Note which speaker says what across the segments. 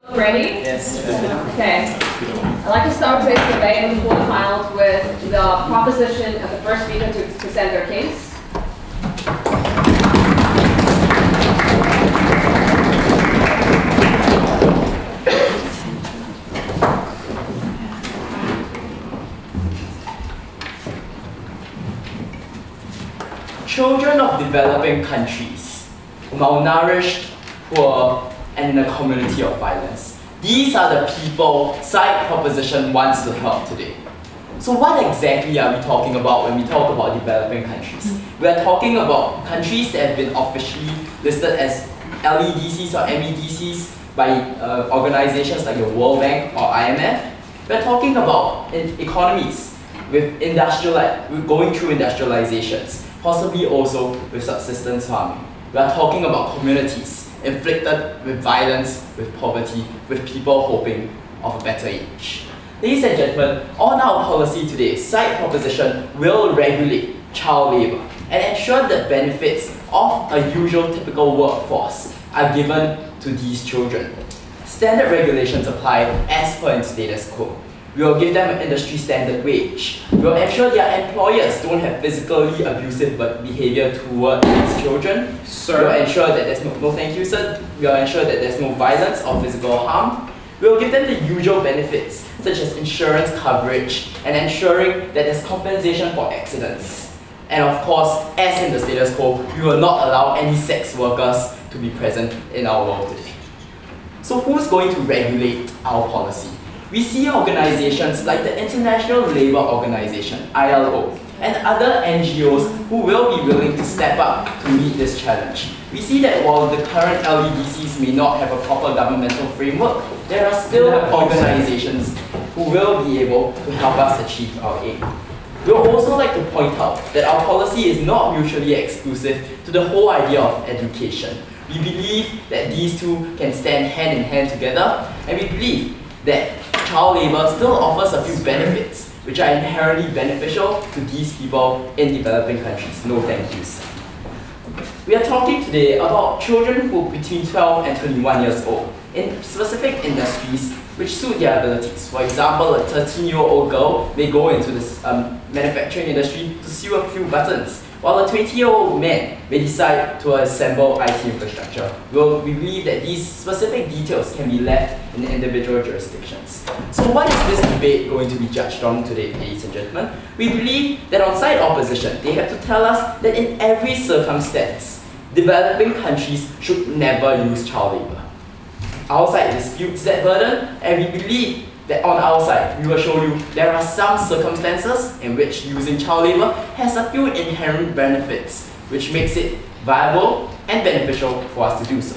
Speaker 1: Ready?
Speaker 2: Yes.
Speaker 1: Okay. I'd like to start today's debate in the quarterfinals with the proposition of the first speaker to present their case.
Speaker 2: Children of developing countries, malnourished, poor, and in a community of violence. These are the people side proposition wants to help today. So what exactly are we talking about when we talk about developing countries? We are talking about countries that have been officially listed as LEDCs or MEDCs by organizations like the World Bank or IMF. We are talking about economies with going through industrializations, possibly also with subsistence farming. We are talking about communities inflicted with violence, with poverty, with people hoping of a better age. Ladies and gentlemen, on our policy today, side proposition will regulate child labour and ensure that benefits of a usual typical workforce are given to these children. Standard regulations apply as per in status quo. We will give them an industry standard wage. We will ensure their employers don't have physically abusive behavior toward these children.
Speaker 3: Sir.
Speaker 2: We will ensure that there's no thank you, sir. We will ensure that there's no violence or physical harm. We will give them the usual benefits, such as insurance coverage and ensuring that there's compensation for accidents. And of course, as in the status quo, we will not allow any sex workers to be present in our world today. So who's going to regulate our policy? We see organizations like the International Labour Organization, ILO, and other NGOs who will be willing to step up to meet this challenge. We see that while the current LEDCs may not have a proper governmental framework, there are still organizations who will be able to help us achieve our aim. We would also like to point out that our policy is not mutually exclusive to the whole idea of education. We believe that these two can stand hand in hand together, and we believe that child labour still offers a few benefits which are inherently beneficial to these people in developing countries. No thank yous. We are talking today about children who are between 12 and 21 years old in specific industries which suit their abilities. For example, a 13-year-old girl may go into this manufacturing industry to sew a few buttons, while a 20-year-old man may decide to assemble IT infrastructure. We believe that these specific details can be left in individual jurisdictions. So what is this debate going to be judged on today, ladies and gentlemen? We believe that on side opposition, they have to tell us that in every circumstance, developing countries should never use child labour. Our side disputes that burden, and we believe that on our side, we will show you there are some circumstances in which using child labour has a few inherent benefits, which makes it viable and beneficial for us to do so.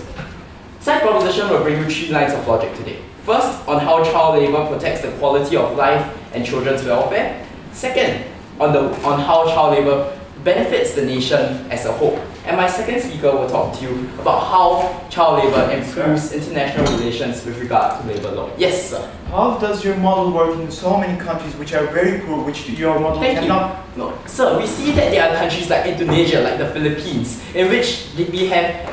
Speaker 2: Side proposition will bring you 3 lines of logic today. First, on how child labour protects the quality of life and children's welfare. Second, on how child labour benefits the nation as a whole. And my second speaker will talk to you about how child labour improves international relations with regard to labour law. Yes, sir.
Speaker 3: How does your model work in so many countries which are very poor, which your model cannot?
Speaker 2: No, sir, we see that there are countries like Indonesia, like the Philippines, in which we have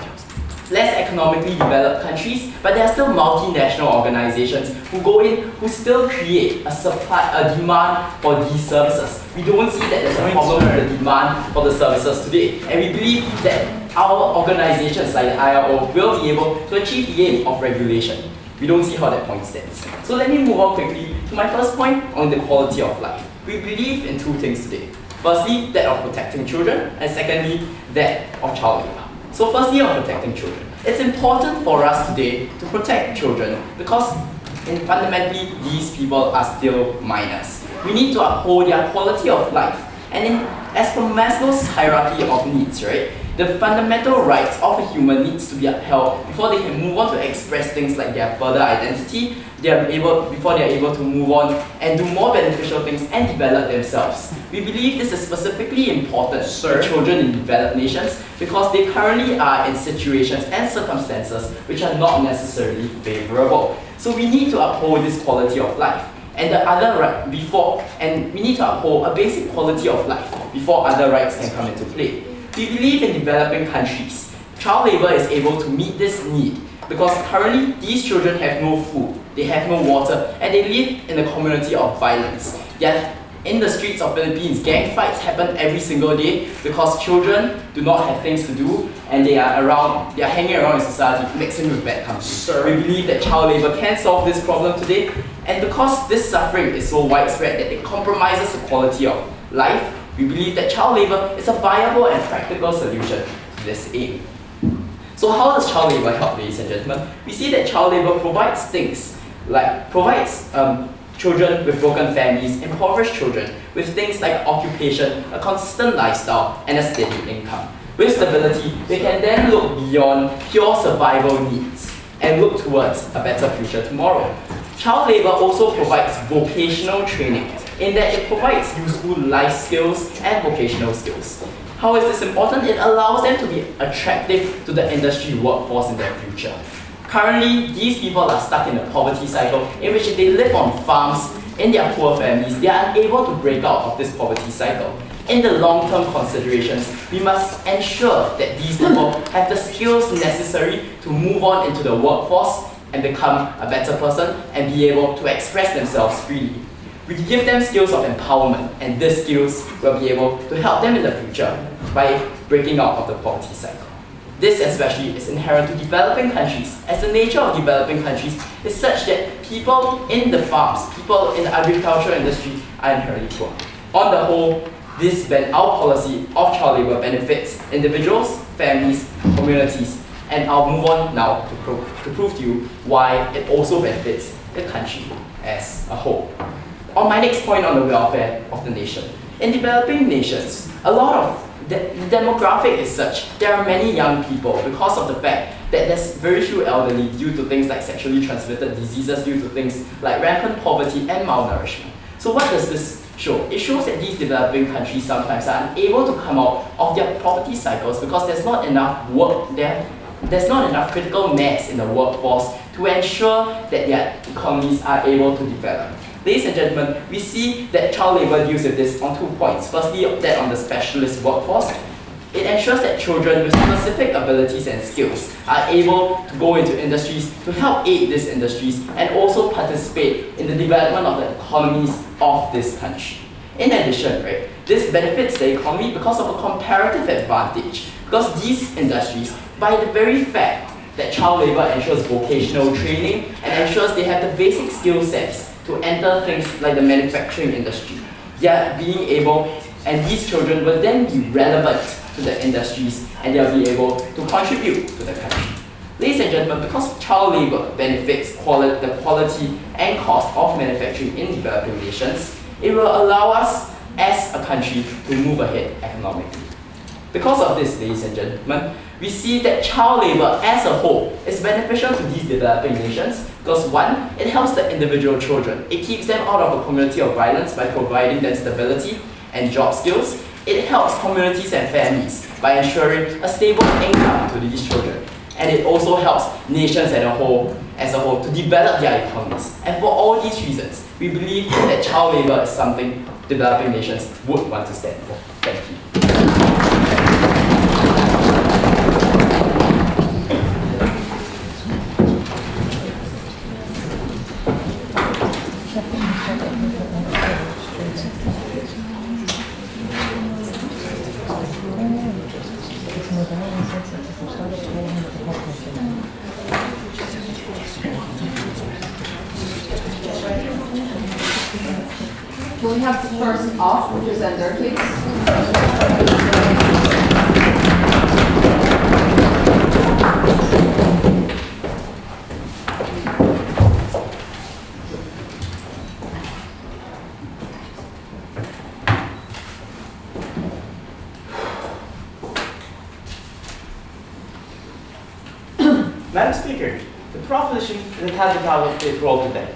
Speaker 2: less economically developed countries, but there are still multinational organizations who go in, who still create a demand for these services. We don't see that there's a problem with the demand for the services today, and we believe that our organizations like the ILO will be able to achieve the aim of regulation. We don't see how that point stands. So let me move on quickly to my first point on the quality of life. We believe in 2 things today. Firstly, that of protecting children, and secondly, that of child labour. So firstly, on protecting children. It's important for us today to protect children because fundamentally these people are still minors. We need to uphold their quality of life. And as per Maslow's hierarchy of needs, right, the fundamental rights of a human needs to be upheld before they can move on to express things like their further identity, before they are able to move on and do more beneficial things and develop themselves. We believe this is specifically important for children in developed nations because they currently are in situations and circumstances which are not necessarily favourable. So we need to uphold this quality of life. And the other right we need to uphold a basic quality of life before other rights can come into play. We believe in developing countries, child labour is able to meet this need because currently these children have no food, they have no water, and they live in a community of violence. Yet, in the streets of Philippines, gang fights happen every single day because children do not have things to do and they are hanging around in society, mixing with bad company. We believe that child labor can solve this problem today, and because this suffering is so widespread that it compromises the quality of life, we believe that child labor is a viable and practical solution to this aim. So how does child labor help, ladies and gentlemen? We see that child labor provides children with broken families, impoverished children, with things like occupation, a consistent lifestyle, and a steady income. With stability, they can then look beyond pure survival needs and look towards a better future tomorrow. Child labor also provides vocational training, in that it provides useful life skills and vocational skills. How is this important? It allows them to be attractive to the industry workforce in their future. Currently, these people are stuck in a poverty cycle in which if they live on farms in their poor families, they are unable to break out of this poverty cycle. In the long-term considerations, we must ensure that these people have the skills necessary to move on into the workforce and become a better person and be able to express themselves freely. We give them skills of empowerment, and these skills will be able to help them in the future by breaking out of the poverty cycle. This especially is inherent to developing countries, as the nature of developing countries is such that people in the farms, people in the agricultural industry are inherently poor. On the whole, our policy of child labor benefits individuals, families, communities, and I'll move on now to prove to you why it also benefits the country as a whole. On my next point on the welfare of the nation. In developing nations, the demographic is such, there are many young people because of the fact that there's very few elderly due to things like sexually transmitted diseases, due to things like rampant poverty and malnourishment. So what does this show? It shows that these developing countries sometimes are unable to come out of their poverty cycles because there's not enough work there. There's not enough critical mass in the workforce to ensure that their economies are able to develop. Ladies and gentlemen, we see that child labor deals with this on 2 points. Firstly, that on the specialist workforce. It ensures that children with specific abilities and skills are able to go into industries to help aid these industries and also participate in the development of the economies of this country. In addition, this benefits the economy because of a comparative advantage, because these industries, by the very fact that child labor ensures vocational training and ensures they have the basic skill sets to enter things like the manufacturing industry. And these children will then be relevant to the industries and they'll be able to contribute to the country. Ladies and gentlemen, because child labor benefits the quality and cost of manufacturing in developing nations, it will allow us as a country to move ahead economically. Because of this, ladies and gentlemen, we see that child labor as a whole is beneficial to these developing nations because one, it helps the individual children. It keeps them out of a community of violence by providing them stability and job skills. It helps communities and families by ensuring a stable income to these children. And it also helps nations as a whole to develop their economies. And for all these reasons, we believe that child labor is something developing nations would want to stand for. Thank you.
Speaker 1: Will we have the first off presenter, please?
Speaker 4: Madam Speaker, the proposition that has developed its role today.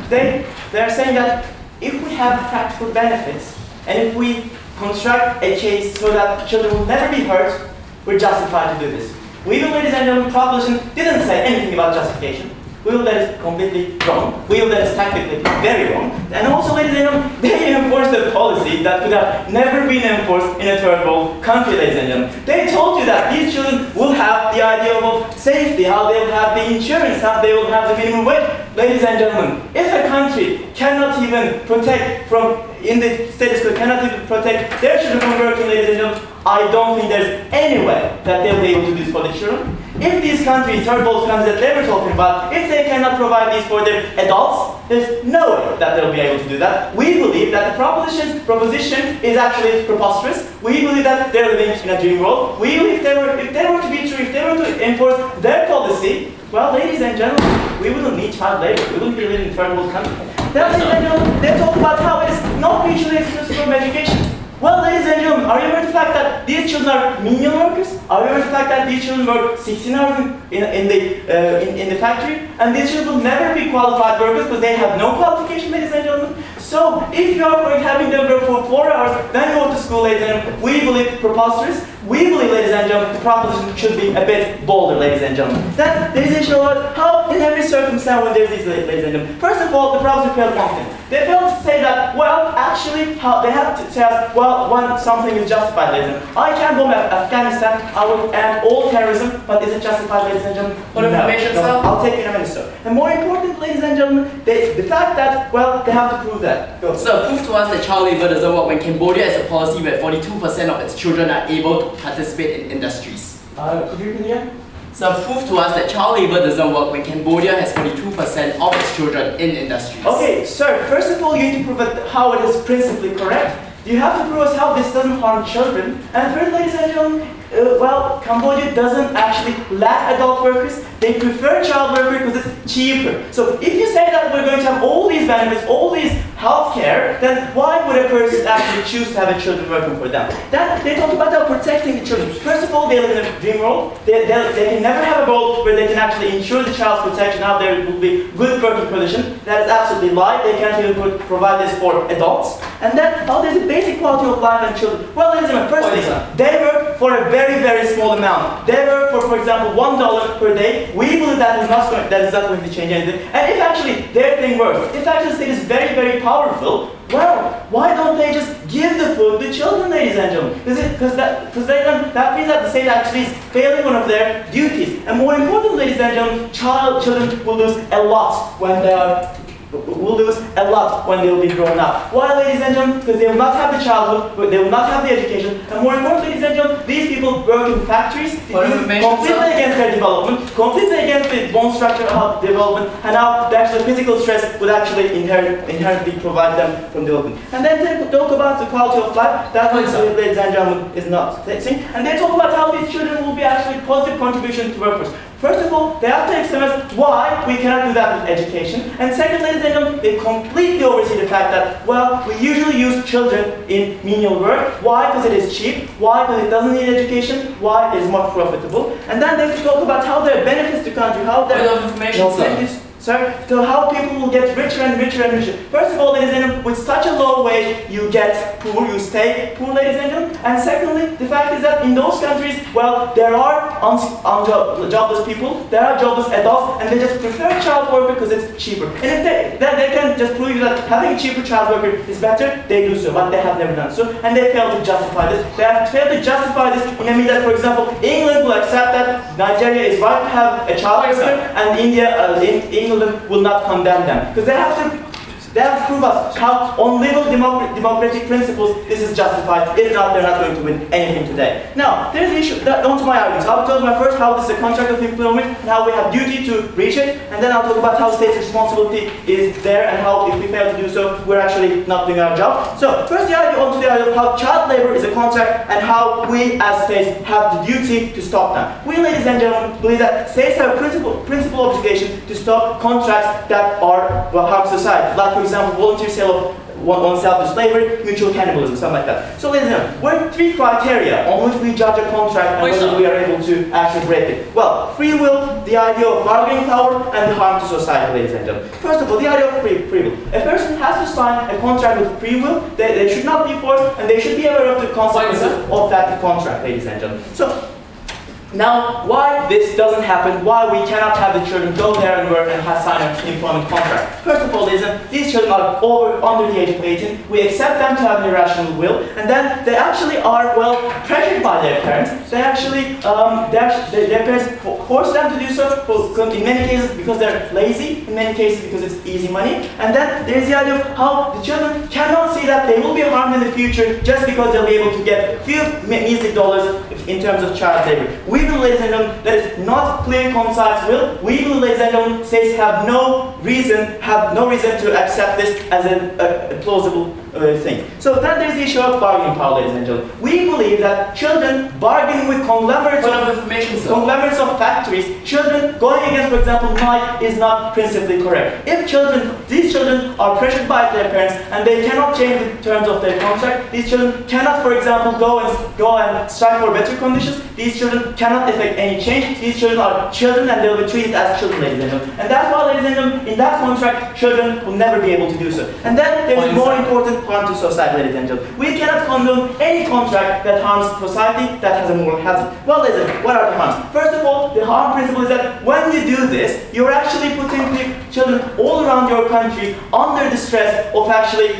Speaker 4: Today, they are saying that if we have practical benefits, and if we construct a case so that children will never be hurt, we're justified to do this. We, ladies and gentlemen, proposition didn't say anything about justification. We believe that is completely wrong. We believe that is tactically very wrong. And also, ladies and gentlemen, they enforced a policy that could have never been enforced in a third world country, ladies and gentlemen. They told you that these children will have the idea of safety, how they will have the insurance, how they will have the minimum wage. Ladies and gentlemen, if a country cannot even protect from, in the status quo, cannot even protect their children from working, ladies and gentlemen, I don't think there's any way that they'll be able to do this for the children. If these countries, third world countries that they were talking about, if they cannot provide these for their adults, there's no way that they'll be able to do that. We believe that the proposition is actually preposterous. We believe that they're living in a dream world. We believe if they were to be true, if they were to enforce their policy, well, ladies and gentlemen, we wouldn't need child labor. We wouldn't be living in third world countries. Ladies and gentlemen, they talk about how it is not mutually exclusive from education. Well, ladies and gentlemen, are you aware of the fact that these children are menial workers? Are you aware of the fact that these children work 16 hours in the factory? And these children will never be qualified workers because they have no qualification, ladies and gentlemen. So, if you are having them work for 4 hours, then go to school, ladies and gentlemen, we believe preposterous. We believe, ladies and gentlemen, the proposition should be a bit bolder, ladies and gentlemen. That there is an issue about how, in every circumstance when there's these, ladies and gentlemen. First of all, the proposition failed one thing. They failed to say that, well, actually, how they have to say, well, when something is justified, ladies and gentlemen. I can bomb Afghanistan, I will end all terrorism, but is it justified, ladies and gentlemen?
Speaker 2: What information, sir?
Speaker 4: I'll take it in a minute, sir. And more important, ladies and gentlemen, the fact that, well, they have to prove that. Go.
Speaker 2: Sir, prove to us that child labor doesn't work when Cambodia has a policy where 42% of its children are able to participate in industries.
Speaker 4: Could you repeat again?
Speaker 2: So prove to us that child labor doesn't work when Cambodia has 42% of its children in industries.
Speaker 4: Okay, sir, first of all you need to prove how it is principally correct. You have to prove us how this doesn't harm children. And third, ladies and gentlemen, well, Cambodia doesn't actually lack adult workers. They prefer child workers because it's cheaper. So if you say that we're going to have all these benefits, all these health care, then why would a person actually choose to have a children working for them? That they talk about protecting the children. First of all, they live in a dream world. They can never have a world where they can actually ensure the child's protection, how there will be good working condition. That is absolutely lie. They can't even provide this for adults. And then how there's a basic quality of life and children. Well, ladies and gentlemen, firstly, they work for a very, very small amount. They work for example, $1 per day. We believe that is not going to change anything. And if actually their thing works, if actually the state is very, very powerful, well, why don't they just give the food to children, ladies and gentlemen? Because that means that the state actually is failing one of their duties. And more importantly, ladies and gentlemen, children will lose a lot when they are when they will be grown up. Why, ladies and gentlemen? Because they will not have the childhood, they will not have the education, and more importantly, ladies and gentlemen, these people work in factories, completely against their development, completely against the bone structure of development, and how the actual physical stress would actually inherently provide them from development. And then they talk about the quality of life, that ladies and gentlemen is not saying, and they talk about how these children will be actually positive contribution to workforce. First of all, they have to explain us why we cannot do that with education. And second, ladies and gentlemen, they completely oversee the fact that, well, we usually use children in menial work. Why? Because it is cheap. Why? Because it doesn't need education. Why? It is more profitable. And then they talk about how there are benefits to country, how there are
Speaker 2: information,
Speaker 4: sir, so how people will get richer and richer and richer. First of all, ladies and gentlemen, with such a low wage, you get poor, you stay poor, ladies and gentlemen. And secondly, the fact is that in those countries, well, there are jobless people, there are jobless adults, and they just prefer child worker because it's cheaper. And if they can just prove you that having a cheaper child worker is better, they do so, but they have never done so, and they fail to justify this. They have failed to justify this in a mean that, for example, England will accept that Nigeria is right to have a child worker, and England will not condemn them, because they have to prove us how on legal democratic principles this is justified. If not, they're not going to win anything today. Now, there's the issue, on to my arguments. I'll talk about first how this is a contract of employment and how we have duty to reach it, and then I'll talk about how state's responsibility is there and how if we fail to do so, we're actually not doing our job. So, first the idea onto the idea of how child labor is a contract and how we as states have the duty to stop them. We, ladies and gentlemen, believe that states have a principal obligation to stop contracts that are harm society. Like, for example, volunteer sale of oneself to slavery, mutual cannibalism, something like that. So ladies and gentlemen, what are three criteria on which we judge a contract and whether we are able to actually break it? Well, free will, the idea of bargaining power, and the harm to society, ladies and gentlemen. First of all, the idea of free will. A person has to sign a contract with free will. They should not be forced, and they should be aware of the consequences of that contract, ladies and gentlemen. So, Now, why this doesn't happen, why we cannot have the children go there and work and sign an employment contract. First of all, these children are under the age of 18. We accept them to have an irrational will, and then they actually are, well, pressured by their parents. They actually, their parents force them to do so, in many cases because they're lazy, in many cases because it's easy money. And then there's the idea of how the children cannot see that they will be harmed in the future just because they'll be able to get a few measly dollars in terms of child labor. We believe, ladies and gentlemen, that is not clear, concise will. We believe, ladies and gentlemen, states have no reason to accept this as a plausible thing. So then there's the issue of bargaining power, ladies and gentlemen. We believe that children bargaining with conglomerates of factories, children going against, for example, Nike is not principally correct. If these children are pressured by their parents and they cannot change the terms of their contract, these children cannot, for example, go and strike for better conditions. These children cannot effect any change. These children are children and they will be treated as children, ladies and gentlemen. And that's why, ladies and gentlemen, in that contract, children will never be able to do so. And then there's more important harm to society, ladies and gentlemen. We cannot condone any contract that harms society, that has a moral hazard. Well, ladies and gentlemen, what are the harms? First of all, the harm principle is that when you do this, you're actually putting children all around your country under the stress of actually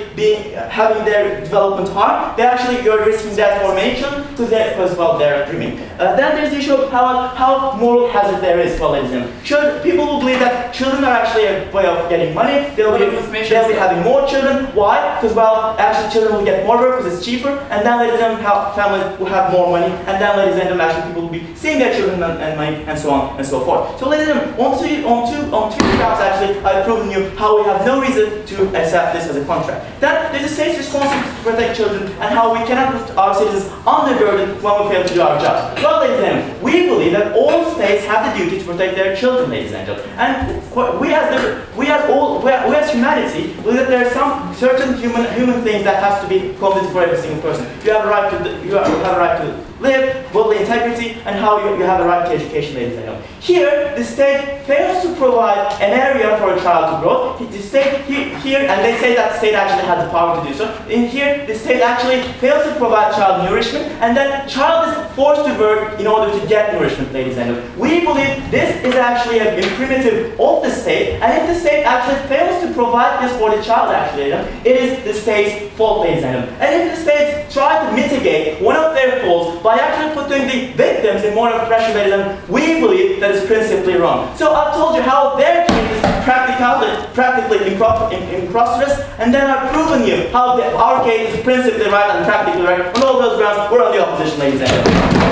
Speaker 4: having their development harmed. You're risking that for many children because well, they're dreaming. Then there's the issue of how moral hazard there is, well, ladies and gentlemen. People will believe that children are actually a way of getting money. They'll be having more children. Why? Because, well, actually children will get more work because it's cheaper, and then, ladies and gentlemen, families will have more money, and then, ladies and gentlemen, actually people will be seeing their children and money, and so on and so forth. So, ladies and gentlemen, on two graphs, actually, I've proven you how we have no reason to accept this as a contract. Then there's a state's responsibility to protect children, and how we cannot put our citizens under burden when we fail to do our job. Well, ladies and gentlemen, we believe that all states have the duty to protect their children, ladies and gentlemen. And we as humanity believe that there are some certain human things that has to be completed for every single person. You have a right to live, bodily integrity, and how you have a right to education, ladies and gentlemen. Here, the state fails to provide an area for a child to grow. The state here, and they say that the state actually has the power to do so. In here, the state actually fails to provide child nourishment, and then child is forced to work in order to get nourishment, ladies and gentlemen. We believe this is actually a primitive of the state, and if the state actually fails to provide this for the child, actually, it is the state's fault, ladies and gentlemen. And if the states try to mitigate one of their faults by actually putting the victims in more of pressure, ladies and gentlemen, we believe that is principally wrong. So I've told you how their case is practically improcedurous, and then I've proven you how our case is principally right and practically right. On all those grounds, we're on the opposition, ladies and gentlemen.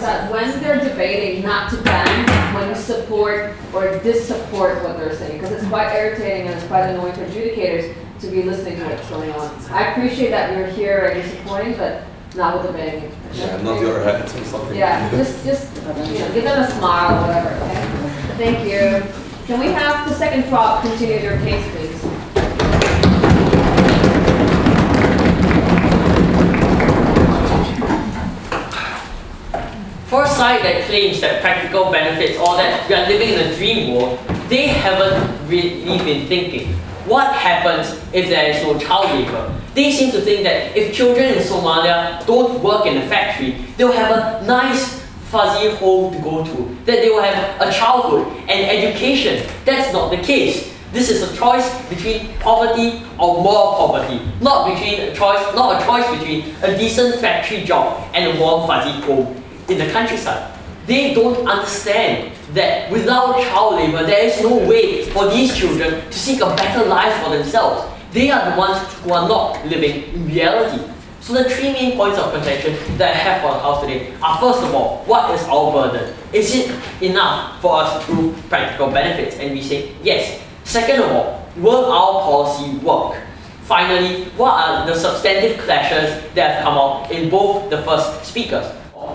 Speaker 1: That when they're debating, not to ban when you support or dissupport what they're saying, because it's quite irritating and it's quite annoying for adjudicators to be listening to what's going on. I appreciate that you're here and you're supporting, but not with the banging.
Speaker 5: Yeah, not your head or something.
Speaker 1: Yeah, just give them a smile or whatever. Okay? Thank you. Can we have the second prop continue their case, please?
Speaker 6: For a side that claims that practical benefits or that we are living in a dream world, they haven't really been thinking. What happens if there is no child labor? They seem to think that if children in Somalia don't work in a factory, they'll have a nice fuzzy home to go to, that they will have a childhood and education. That's not the case. This is a choice between poverty or more poverty, not a choice between a decent factory job and a warm fuzzy home in the countryside. They don't understand that without child labor, there is no way for these children to seek a better life for themselves. They are the ones who are not living in reality. So the three main points of contention that I have for the House today are, first of all, what is our burden? Is it enough for us to prove practical benefits? And we say yes. Second of all, will our policy work? Finally, what are the substantive clashes that have come out in both the first speakers?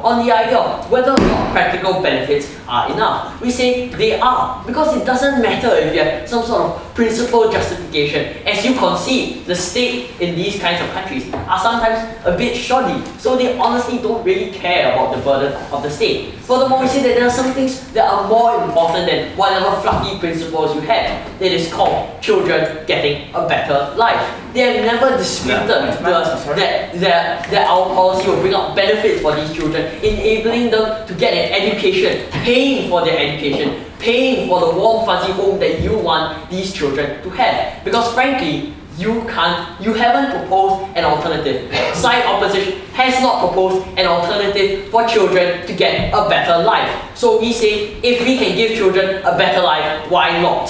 Speaker 6: on the idea of whether or not practical benefits are enough. We say they are, because it doesn't matter if you have some sort of principle justification. As you concede, the state in these kinds of countries are sometimes a bit shoddy, so they honestly don't really care about the burden of the state. Furthermore, we say that there are some things that are more important than whatever fluffy principles you have. It is called children getting a better life. They have never disputed to us that our policy will bring out benefits for these children, enabling them to get an education, paying for their education, paying for the warm fuzzy home that you want these children to have. Because frankly, you haven't proposed an alternative. Side opposition has not proposed an alternative for children to get a better life. So we say, if we can give children a better life, why not?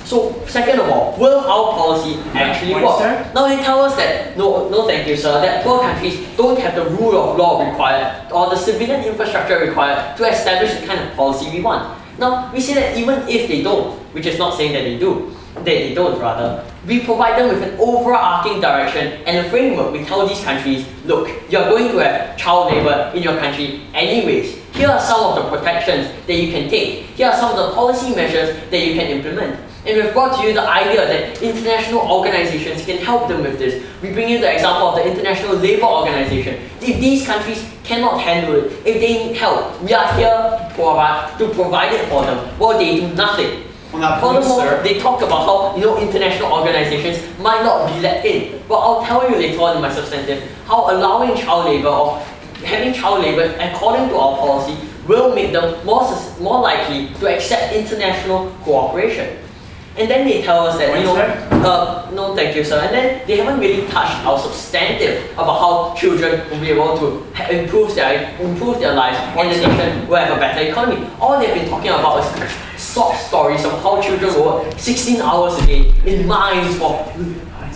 Speaker 6: So, second of all, will our policy actually work? Now they tell us that, no thank you sir, that poor countries don't have the rule of law required or the civilian infrastructure required to establish the kind of policy we want. Now, we say that even if they don't, which is not saying that they do, they don't rather, we provide them with an overarching direction and a framework. We tell these countries, look, you're going to have child labor in your country anyways. Here are some of the protections that you can take. Here are some of the policy measures that you can implement. And we've brought to you the idea that international organizations can help them with this. We bring you the example of the International Labour Organization. If these countries cannot handle it, if they need help, we are here to provide it for them. Well, they do nothing. Furthermore, they talk about how international organizations might not be let in. But I'll tell you later on in my substantive how allowing child labor or having child labor according to our policy will make them more likely to accept international cooperation. And then they tell us that, no thank you sir, and then they haven't really touched our substantive about how children will be able to improve their lives and the nation will have a better economy. All they've been talking about is sob stories of how children will work 16 hours a day in mines for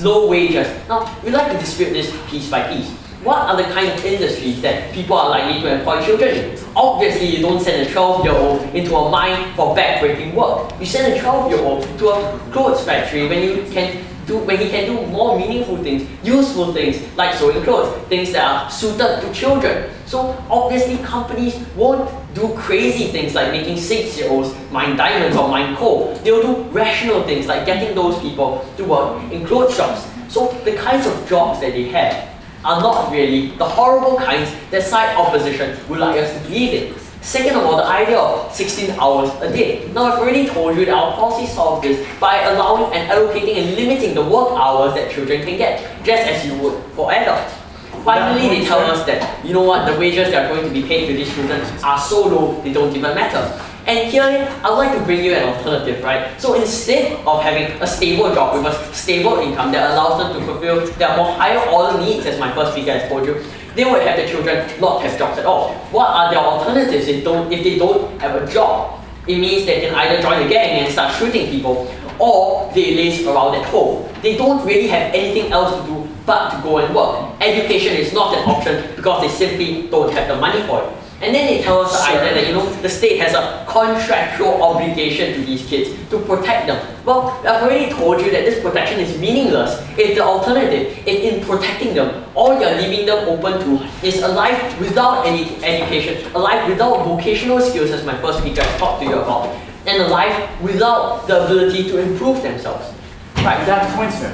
Speaker 6: low wages. Now, we'd like to dispute this piece by piece. What are the kind of industries that people are likely to employ children in? Obviously, you don't send a 12-year-old into a mine for back-breaking work. You send a 12-year-old to a clothes factory when he can do more meaningful things, useful things like sewing clothes, things that are suited to children. So obviously, companies won't do crazy things like making 6-year-olds mine diamonds or mine coal. They'll do rational things like getting those people to work in clothes shops. So the kinds of jobs that they have are not really the horrible kinds that side opposition would like us to believe in. Second of all, the idea of 16 hours a day. Now, I've already told you that our policy solves this by allowing and allocating and limiting the work hours that children can get, just as you would for adults. Finally, they tell us that, you know what, the wages that are going to be paid to these children are so low, they don't even matter. And here, I'd like to bring you an alternative, right? So instead of having a stable job with a stable income that allows them to fulfill their more higher order needs, as my first speaker has told you, they would have the children not have jobs at all. What are their alternatives if they don't have a job? It means they can either join a gang and start shooting people, or they laze around at home. They don't really have anything else to do but to go and work. Education is not an option because they simply don't have the money for it. And then they tell us the idea that the state has a contractual obligation to these kids to protect them. Well, I've already told you that this protection is meaningless if the alternative, if in protecting them, all you're leaving them open to is a life without any education, a life without vocational skills, as my first speaker has talked to you about, and a life without the ability to improve themselves.
Speaker 3: Right, that point, sir.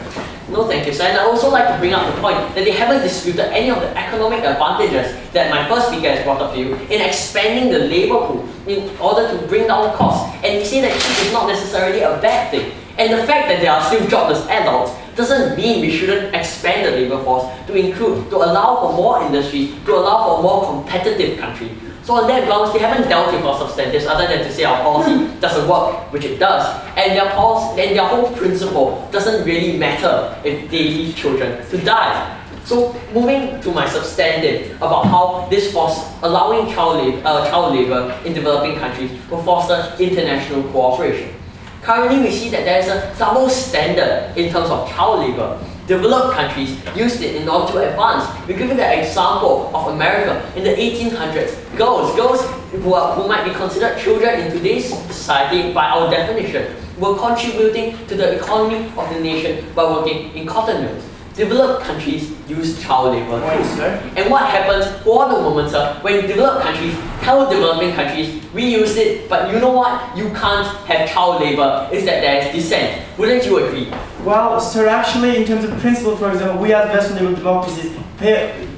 Speaker 6: No, thank you, sir. And I also like to bring up the point that they haven't disputed any of the economic advantages that my first speaker has brought up to you in expanding the labor pool in order to bring down costs. And we say that this is not necessarily a bad thing. And the fact that there are still jobless adults doesn't mean we shouldn't expand the labor force to allow for more industry, to allow for a more competitive country. So on that grounds, they haven't dealt with our substantives other than to say our policy doesn't work, which it does. And their whole principle doesn't really matter if they leave children to die. So moving to my substantive about how this allowing child labor in developing countries will foster international cooperation. Currently, we see that there is a double standard in terms of child labor. Developed countries used it in order to advance. We give you the example of America in the 1800s. Girls who might be considered children in today's society by our definition, were contributing to the economy of the nation by working in cotton mills. developed countries use child labor.
Speaker 3: Right, sir.
Speaker 6: And what happens for the moment, sir, when developed countries tell developing countries, we use it, but you know what? You can't have child labor, is that there is dissent. Wouldn't you agree?
Speaker 4: Well, sir, actually, in terms of principle, for example, we as Western liberal democracies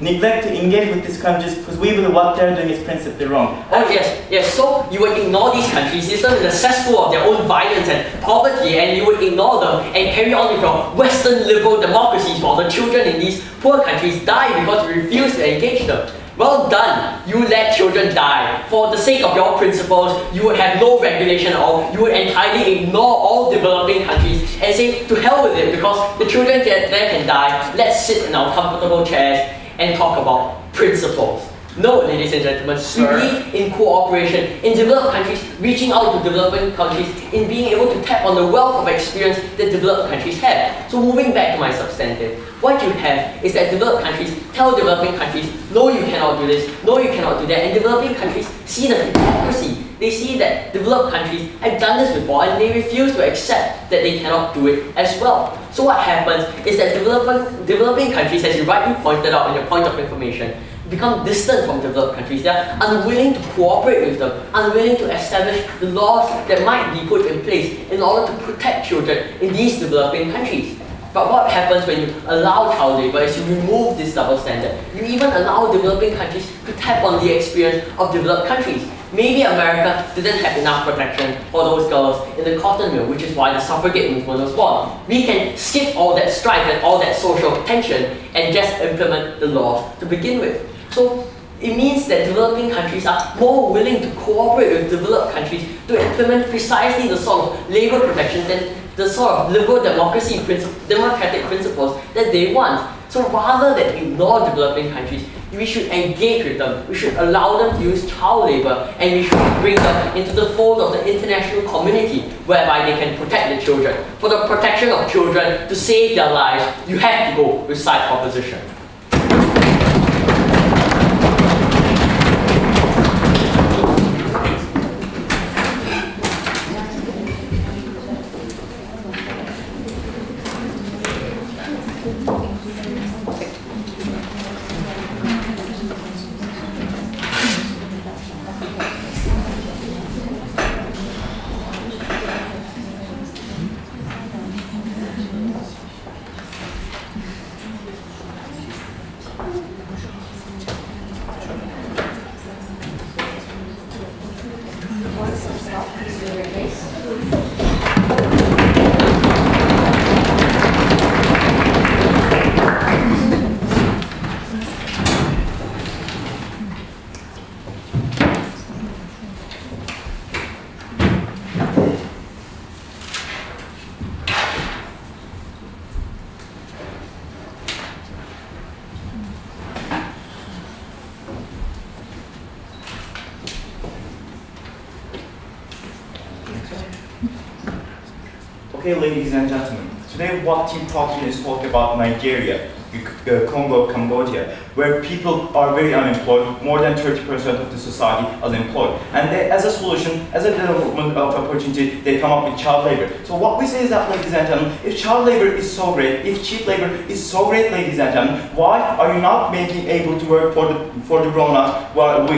Speaker 4: neglect to engage with these countries because we believe what they're doing is principally wrong.
Speaker 6: Oh yes. So you would ignore these countries, use them in the cesspool of their own violence and poverty, and you would ignore them and carry on with your Western liberal democracies while the children in these poor countries die because you refuse to engage them. Well done, you let children die. For the sake of your principles, you would have no regulation at all. You would entirely ignore all developing countries and say, to hell with it, because the children there can die. Let's sit in our comfortable chairs and talk about principles. No, ladies and gentlemen, we believe in cooperation, in developed countries reaching out to developing countries, in being able to tap on the wealth of experience that developed countries have. So moving back to my substantive, what you have is that developed countries tell developing countries, no, you cannot do this, no, you cannot do that, and developing countries see the hypocrisy. They see that developed countries have done this before and they refuse to accept that they cannot do it as well. So what happens is that developing countries, as you rightly pointed out in your point of information, become distant from developed countries. They are unwilling to cooperate with them, unwilling to establish the laws that might be put in place in order to protect children in these developing countries. But what happens when you allow child labor is you remove this double standard. You even allow developing countries to tap on the experience of developed countries. Maybe America didn't have enough protection for those girls in the cotton mill, which is why the suffragette movement was born. We can skip all that strife and all that social tension and just implement the laws to begin with. So it means that developing countries are more willing to cooperate with developed countries to implement precisely the sort of labor protections and the sort of liberal democracy democratic principles that they want. So rather than ignore developing countries, we should engage with them. We should allow them to use child labor, and we should bring them into the fold of the international community whereby they can protect the children. For the protection of children, to save their lives, you have to go with side proposition.
Speaker 3: Okay, ladies and gentlemen, today what Team Talking is talking about Nigeria, Congo, Cambodia, where people are very unemployed, more than 30% of the society is employed. And they, as a solution, as a development of opportunity, they come up with child labor. So what we say is that, ladies and gentlemen, if child labor is so great, if cheap labor is so great, ladies and gentlemen, why are you not making able to work for the grown-ups,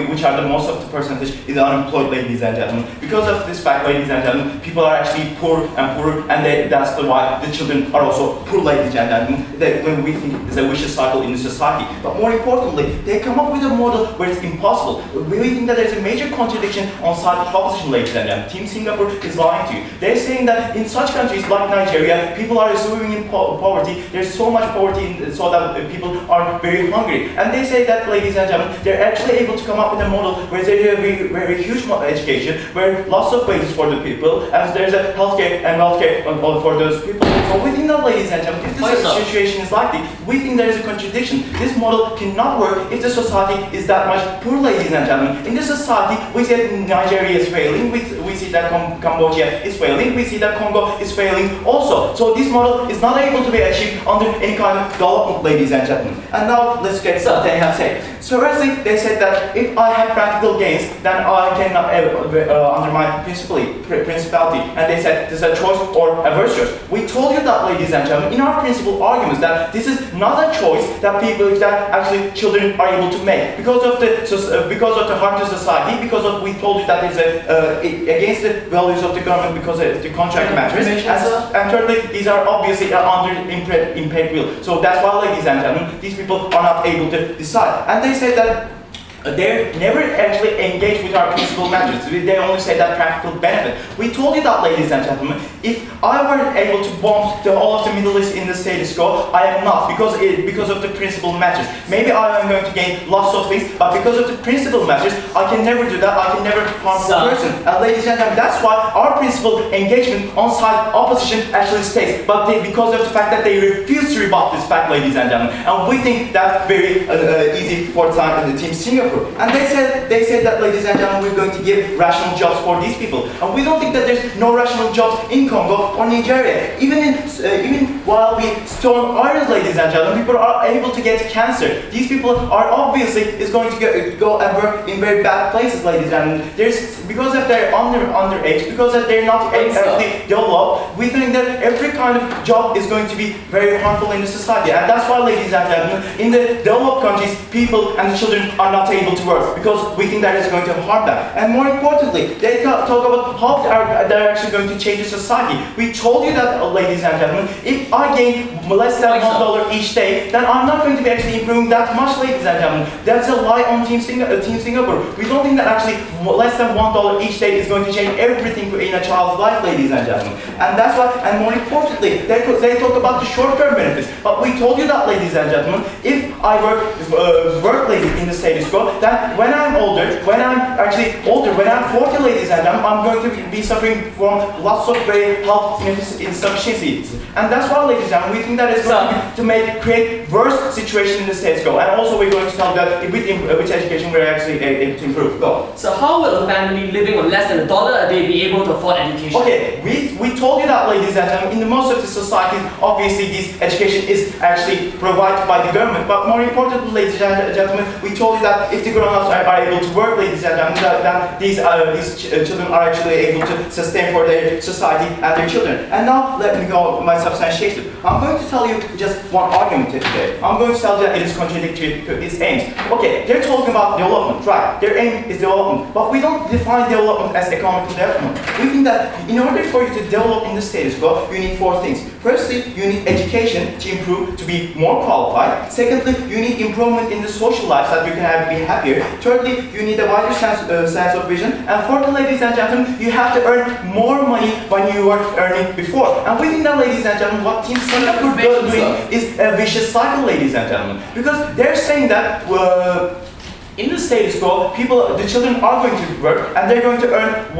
Speaker 3: which are the most of the percentage is unemployed, ladies and gentlemen? Because of this fact, ladies and gentlemen, people are actually poor and poorer, and that's why the children are also poor, ladies and gentlemen. When we think it's a vicious cycle in the society. But more importantly, they come up with a model where it's impossible. We think that there's a major contradiction on side proposition, ladies and gentlemen. Team Singapore is lying to you. They're saying that in such countries like Nigeria, people are swimming in poverty. There's so much poverty so that people are very hungry. And they say that, ladies and gentlemen, they're actually able to come up with a model where they have a very huge education, where lots of wages for the people, and there's a healthcare and welfare for those people. So we think that, ladies and gentlemen, if this situation is likely, We think there is a contradiction. This model cannot work if the society is that much poor, ladies and gentlemen. In this society, we see that Nigeria is failing, we see that Cambodia is failing, we see that Congo is failing also. So this model is not able to be achieved under any kind of development, ladies and gentlemen. And now let's get what they have said. So firstly, they said that if I have practical gains, then I cannot undermine principality. And they said this is a choice or a virtue. We told you that, ladies and gentlemen, in our principal arguments that this is not a choice that actually children are able to make because of the harm to society, because of we told you that it's against the values of the government because of the contract matters. And thirdly, these are obviously under impaired will. So that's why, ladies and gentlemen, these people are not able to decide. And they say that they never actually engage with our principal matters. They only say that practical benefit. We told you that, ladies and gentlemen, if I were able to bomb all of the Middle East in the status quo, I am not, because of the principal matters. Maybe I am going to gain lots of things, but because of the principal matters, I can never do that. I can never harm a person. And ladies and gentlemen, that's why our principal engagement on side opposition actually stays. But because of the fact that they refuse to rebut this fact, ladies and gentlemen, and we think that's very easy for the team Singapore. And they said that, ladies and gentlemen, we're going to give rational jobs for these people. And we don't think that there's no rational jobs in Congo or Nigeria. Even while we storm iron, ladies and gentlemen, people are able to get cancer. These people are obviously going to go and work in very bad places, ladies and gentlemen. Because of their underage, because of they're not actually developed, we think that every kind of job is going to be very harmful in the society. And that's why, ladies and gentlemen, in the developed countries, people and children are not able to work because we think that is going to harm them. And more importantly, they talk about how they're actually going to change the society. We told you that, ladies and gentlemen, if I gain less than $1 each day, then I'm not going to be actually improving that much, ladies and gentlemen. That's a lie on Team Singapore. We don't think that actually less than $1 each day is going to change everything in a child's life, ladies and gentlemen. And that's why, and more importantly, they talk about the short-term benefits. But we told you that, ladies and gentlemen, if I work in the status quo, that when I'm older, when I'm 40, ladies and gentlemen, I'm going to be suffering from lots of very health insufficiencies. And that's why, ladies and gentlemen, we think that is going to create worse situation in the status quo. And also we're going to tell that with education we're actually able to improve. Go.
Speaker 6: So how will a family living on less than $1 a day be able to afford education?
Speaker 3: Okay, we told you that, ladies and gentlemen, in the most of the societies, obviously this education is actually provided by the government. But more importantly, ladies and gentlemen, we told you that if the grown-ups are able to work, ladies and gentlemen, then these children are actually able to sustain for their society and their children. And now let me go my substantiation. I'm going to tell you just one argument today. I'm going to tell you that it is contradictory to its aims. Okay, they're talking about development, right? Their aim is development, but we don't define development as economic development. We think that in order for you to develop in the status quo, you need 4 things. Firstly, you need education to improve, to be more qualified. Secondly, you need improvement in the social life so that you can be happier. Thirdly, you need a wider sense of vision. And fourthly, ladies and gentlemen, you have to earn more money than you were earning before. And we think that, ladies and gentlemen, what Team Singapore is doing is a vicious cycle, ladies and gentlemen. Because they're saying that in the status quo, the children are going to work and they're going to earn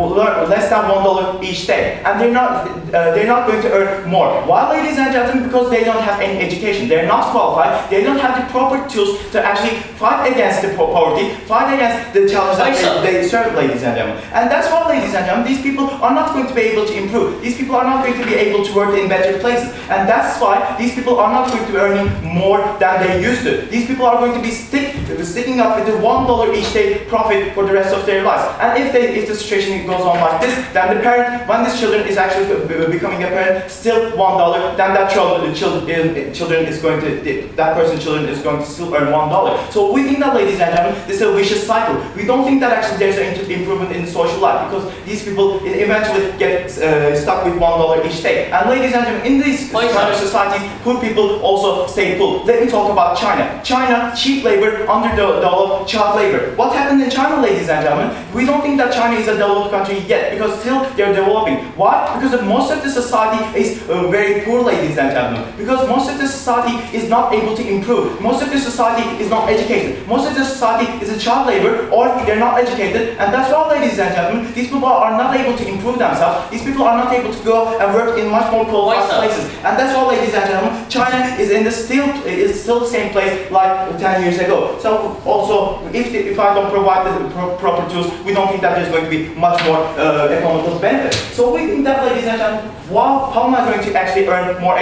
Speaker 3: less than $1 each day, and they're not going to earn more. Why, ladies and gentlemen? Because they don't have any education, they're not qualified, they don't have the proper tools to actually fight against the poverty, fight against the challenges that they serve, ladies and gentlemen. And that's why, ladies and gentlemen, these people are not going to be able to improve. These people are not going to be able to work in better places, and that's why these people are not going to be earning more than they used to. These people are going to be sticking up with the $1 each day profit for the rest of their lives. And if the situation goes on like this, then the parent, when this children is actually becoming a parent, still $1, then that children is going to still earn $1. So we think that, ladies and gentlemen, this is a vicious cycle. We don't think that actually there's an improvement in the social life, because these people eventually get stuck with $1 each day. And ladies and gentlemen, in these kind of societies, poor people also stay poor. Let me talk about China. China, cheap labor, underdeveloped child labor. What happened in China, ladies and gentlemen? We don't think that China is a developed country yet, because still they're developing. Why? Because most of the society is very poor, ladies and gentlemen. Because most of the society is not able to improve. Most of the society is not educated. Most of the society is a child labor, or they're not educated. And that's why, ladies and gentlemen, these people are not able to improve themselves. These people are not able to go and work in much more qualified places. And that's why, ladies and gentlemen, China is
Speaker 4: it's still the same place like 10 years ago. So also, if I don't provide the proper tools, we don't think that there's going to be much more economical benefit. So we think that, ladies and gentlemen, how am I going to actually earn more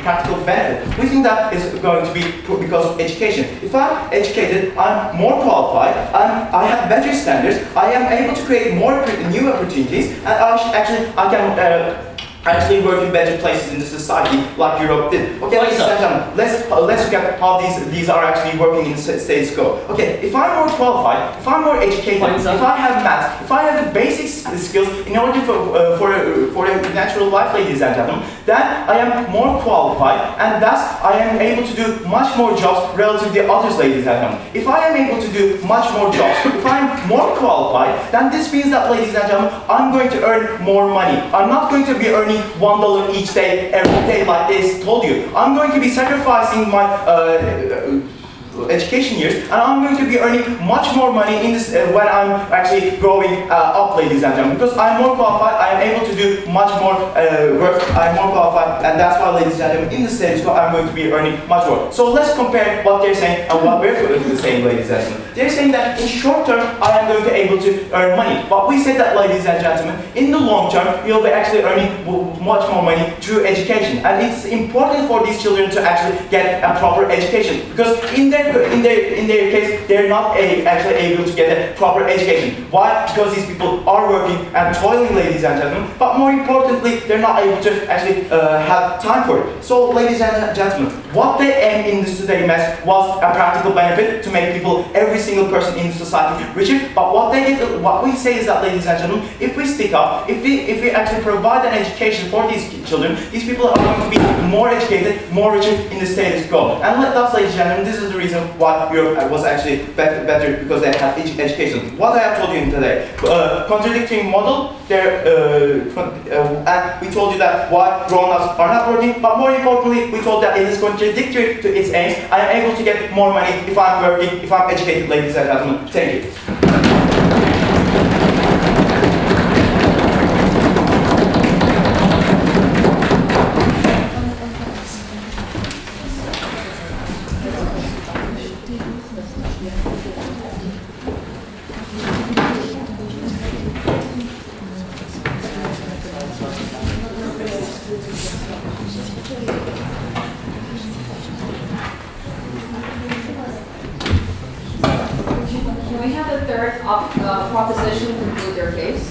Speaker 4: practical benefit? We think that is going to be because of education. If I'm educated, I'm more qualified, I have better standards, I am able to create more new opportunities, and I can actually work in better places in the society like Europe did. Okay, ladies and gentlemen, let's look at how these are actually working in the status quo. Okay, if I'm more qualified, if I'm more educated, if I have maths, if I have the basic skills in order for a natural life, ladies and gentlemen, then I am more qualified, and thus I am able to do much more jobs relative to others, ladies and gentlemen. If I am able to do much more jobs, if I'm more qualified, then this means that, ladies and gentlemen, I'm going to earn more money. I'm not going to be earning $1 each day, every day, like they told you. I'm going to be sacrificing my education years, and I'm going to be earning much more money in this when I'm actually growing up, ladies and gentlemen, because I'm more qualified, I'm able to do much more work, I'm more qualified, and that's why, ladies and gentlemen, in the status quo, I'm going to be earning much more. So let's compare what they're saying and what we're saying, ladies and gentlemen. They're saying that in short term, I am going to be able to earn money, but we said that, ladies and gentlemen, in the long term, you'll be actually earning much more money through education, and it's important for these children to actually get a proper education, because in their case, they're not actually able to get a proper education. Why? Because these people are working and toiling, ladies and gentlemen, but more importantly, they're not able to actually have time for it. So, ladies and gentlemen, what they aim in this today mess was a practical benefit to make people, every single person in the society, richer. But what we say is that, ladies and gentlemen, if we stick up, if we actually provide an education for these children, these people are going to be more educated, more richer in the status quo. And thus, ladies and gentlemen, this is the reason why Europe was actually better, because they have education. What I have told you today, contradicting model, and we told you that why grown-ups are not working, but more importantly, we told that it is contradictory to its aims. I am able to get more money if I'm working, if I'm educated, ladies and gentlemen. Thank you.
Speaker 1: Can we have the third proposition conclude your case?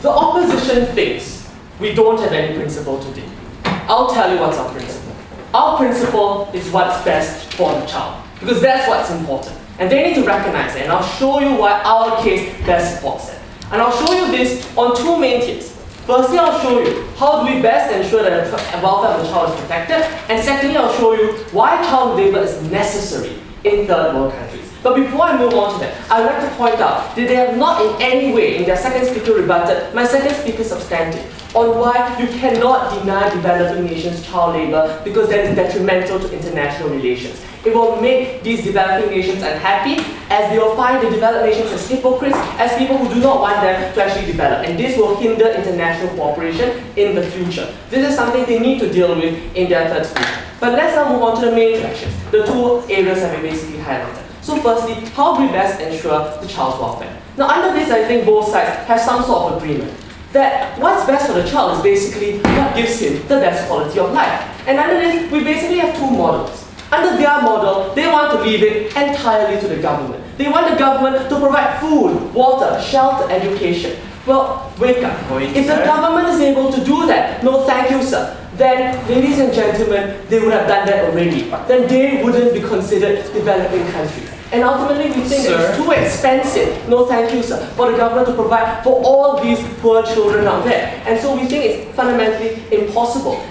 Speaker 6: The opposition thinks we don't have any principle today. I'll tell you what's our principle. Our principle is what's best for the child, because that's what's important. And they need to recognize it, and I'll show you why our case best supports it. And I'll show you this on two main tiers. Firstly, I'll show you how do we best ensure that the welfare of the child is protected, and secondly, I'll show you why child labor is necessary in third world countries. But before I move on to that, I'd like to point out that they have not in any way in their second speaker rebutted my second speaker's substantive on why you cannot deny developing nations child labor, because that is detrimental to international relations. It will make these developing nations unhappy, as they will find the developed nations as hypocrites, as people who do not want them to actually develop. And this will hinder international cooperation in the future. This is something they need to deal with in their third speech. But let's now move on to the main questions, the two areas that we basically highlighted. So firstly, how do we best ensure the child's welfare? Now under this, I think both sides have some sort of agreement that what's best for the child is basically what gives him the best quality of life. And under this, we basically have two models. Under their model, they want to leave it entirely to the government. They want the government to provide food, water, shelter, education. Well, wake up. If the government is able to do that, no thank you, sir, then, ladies and gentlemen, they would have done that already. Then they wouldn't be considered developing countries. And ultimately, we think that it's too expensive, no thank you, sir, for the government to provide for all these poor children out there. And so we think it's fundamentally impossible.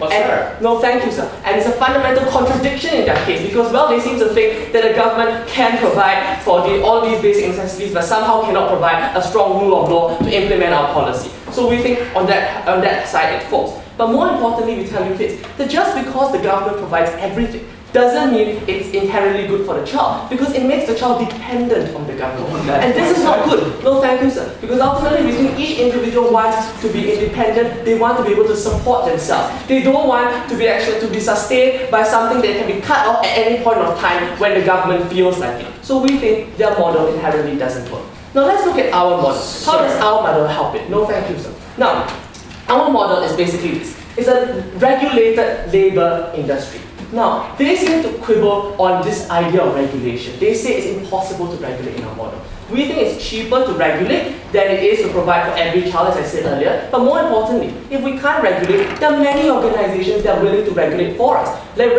Speaker 6: No thank you, sir. And it's a fundamental contradiction in that case, because, well, they seem to think that the government can provide for all these basic necessities, but somehow cannot provide a strong rule of law to implement our policy. So we think on that side it falls. But more importantly, we tell you this, that just because the government provides everything
Speaker 2: doesn't mean it's inherently good for the child, because it makes the child dependent on the government. And this is not good. No, thank you, sir. Because ultimately, we think each individual wants to be independent. They want to be able to support themselves. They don't want to be sustained by something that can be cut off at any point of time when the government feels like it. So we think their model inherently doesn't work. Now let's look at our model. How does our model help it? No, thank you, sir. Now, our model is basically this. It's a regulated labor industry. Now, they seem to quibble on this idea of regulation. They say it's impossible to regulate in our model. We think it's cheaper to regulate than it is to provide for every child, as I said earlier. But more importantly, if we can't regulate, there are many organizations that are willing to regulate for us. Like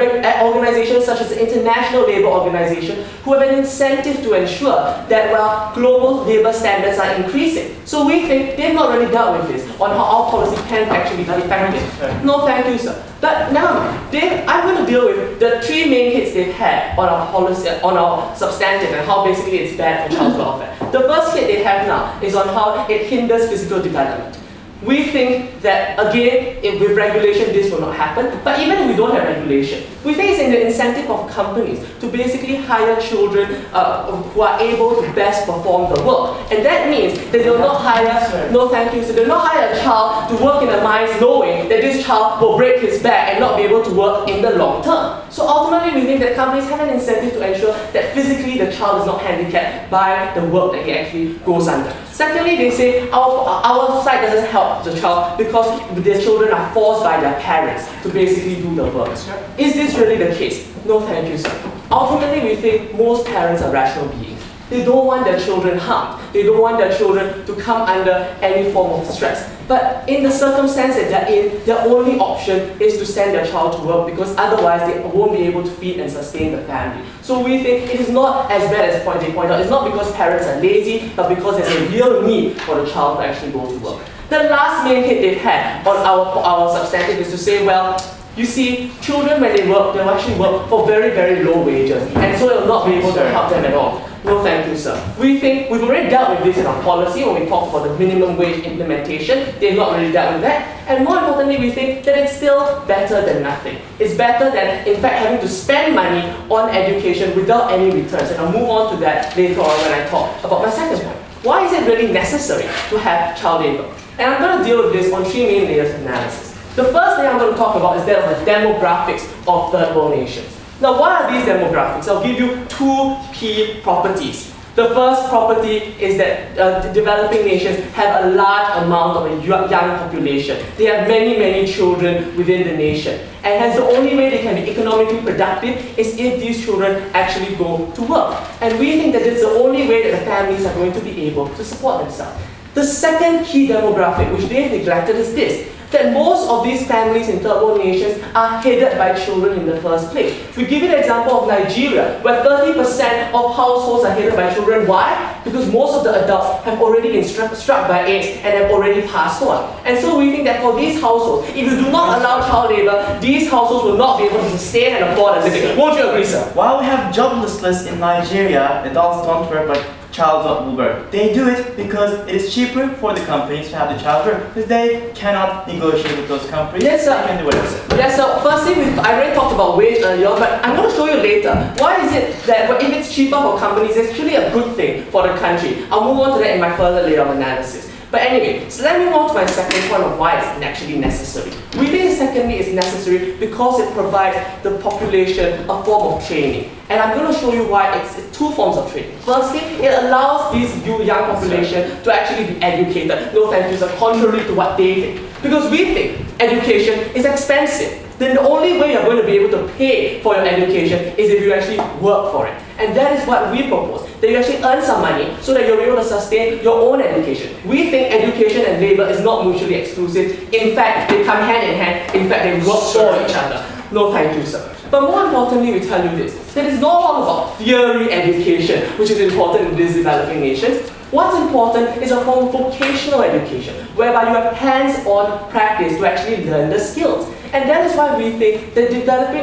Speaker 2: organizations such as the International Labour Organization, who have an incentive to ensure that global labour standards are increasing. So we think they've not really dealt with this on how our policy can actually be effective. No, thank you, sir. But now, I'm going to deal with the three main hits they've had on our policy, on our substantive, and how basically it's bad for child's welfare. The first hit they have now is on how it hinders physical development. We think that, again, with regulation this will not happen, but even if we don't have regulation, we think it's in the incentive of companies to basically hire children who are able to best perform the work. And that means that they will not hire, no thank you, so they will not hire a child to work in the mines knowing that this child will break his back and not be able to work in the long term. So ultimately we think that companies have an incentive to ensure that physically the child is not handicapped by the work that he actually goes under. Secondly, they say our side doesn't help the child because their children are forced by their parents to basically do the work. Is this really the case? No, thank you, sir. Ultimately, we think most parents are rational beings. They don't want their children harmed. They don't want their children to come under any form of stress. But in the circumstance that they're in, their only option is to send their child to work because otherwise they won't be able to feed and sustain the family. So we think it is not as bad as they point out. It's not because parents are lazy, but because there's a real need for the child to actually go to work. The last main hit they've had on our substantive is to say, well, you see, children when they work, they'll actually work for very, very low wages, and so they'll not be able to help them at all. No, thank you, sir. We think we've already dealt with this in our policy when we talked about the minimum wage implementation. They've not really dealt with that. And more importantly, we think that it's still better than nothing. It's better than, in fact, having to spend money on education without any returns. And I'll move on to that later on when I talk about my second point. Why is it really necessary to have child labour? And I'm going to deal with this on three main layers of analysis. The first thing I'm going to talk about is that of the demographics of third world nations. Now, what are these demographics? I'll give you two key properties. The first property is that developing nations have a large amount of a young population. They have many, many children within the nation. And hence the only way they can be economically productive is if these children actually go to work. And we think that it's the only way that the families are going to be able to support themselves. The second key demographic which they've neglected is this, that most of these families in third world nations are headed by children in the first place. We give you the example of Nigeria, where 30% of households are headed by children. Why? Because most of the adults have already been struck by AIDS and have already passed on. And so we think that for these households, if you do not allow child labour, these households will not be able to sustain and afford a living. Won't you agree, sir?
Speaker 4: While we have joblessness in Nigeria, adults don't work but child will work. They do it because it is cheaper for the companies to have the child work because they cannot negotiate with those companies.
Speaker 2: Yes, sir.
Speaker 4: They can do whatever.
Speaker 2: Yes, sir. Firstly, I already talked about wage earlier, but I'm going to show you later. Why is it that if it's cheaper for companies, it's actually a good thing for the country? I'll move on to that in my further layer of analysis. But anyway, so let me move on to my second point of why it's actually necessary. We think secondly it's necessary because it provides the population a form of training. And I'm going to show you why it's two forms of training. Firstly, it allows this young population to actually be educated. No thank you, sir, contrary to what they think. Because we think education is expensive. Then the only way you're going to be able to pay for your education is if you actually work for it. And that is what we propose, that you actually earn some money so that you're able to sustain your own education. We think education and labour is not mutually exclusive. In fact, they come hand in hand. In fact, they work for each other. No thank you, sir. But more importantly, we tell you this, that it's not all about theory education, which is important in these developing nations. What's important is a form of vocational education, whereby you have hands-on practice to actually learn the skills.
Speaker 7: And that is why we think that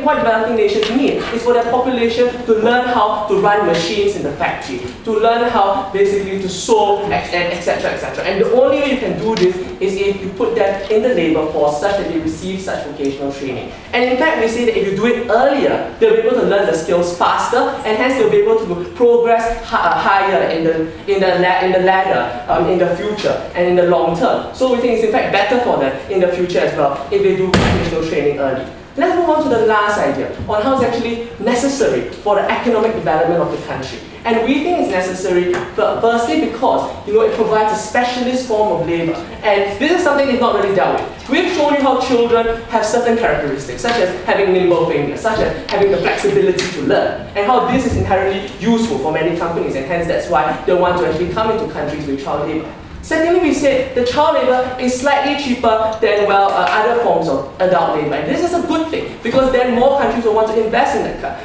Speaker 7: what developing nations need is for their population to learn how to run machines in the factory, to learn how basically to sew, etc., etc. And the only way you can do this is if you put them in the labor force such that they receive such vocational training. And in fact, we say that if you do it earlier, they'll be able to learn the skills faster, and hence they'll be able to progress higher in the ladder in the future and in the long term. So we think it's in fact better for them in the future as well if they do vocational training early. Let's move on to the last idea on how it's actually necessary for the economic development of the country. And we think it's necessary, firstly, because it provides a specialist form of labor. And this is something they've not really dealt with. We've shown you how children have certain characteristics, such as having nimble fingers, such as having the flexibility to learn, and how this is inherently useful for many companies, and hence that's why they want to actually come into countries with child labor. Secondly, we said the child labor is slightly cheaper than, other forms of adult labor. And this is a good thing, because then more countries will want to invest in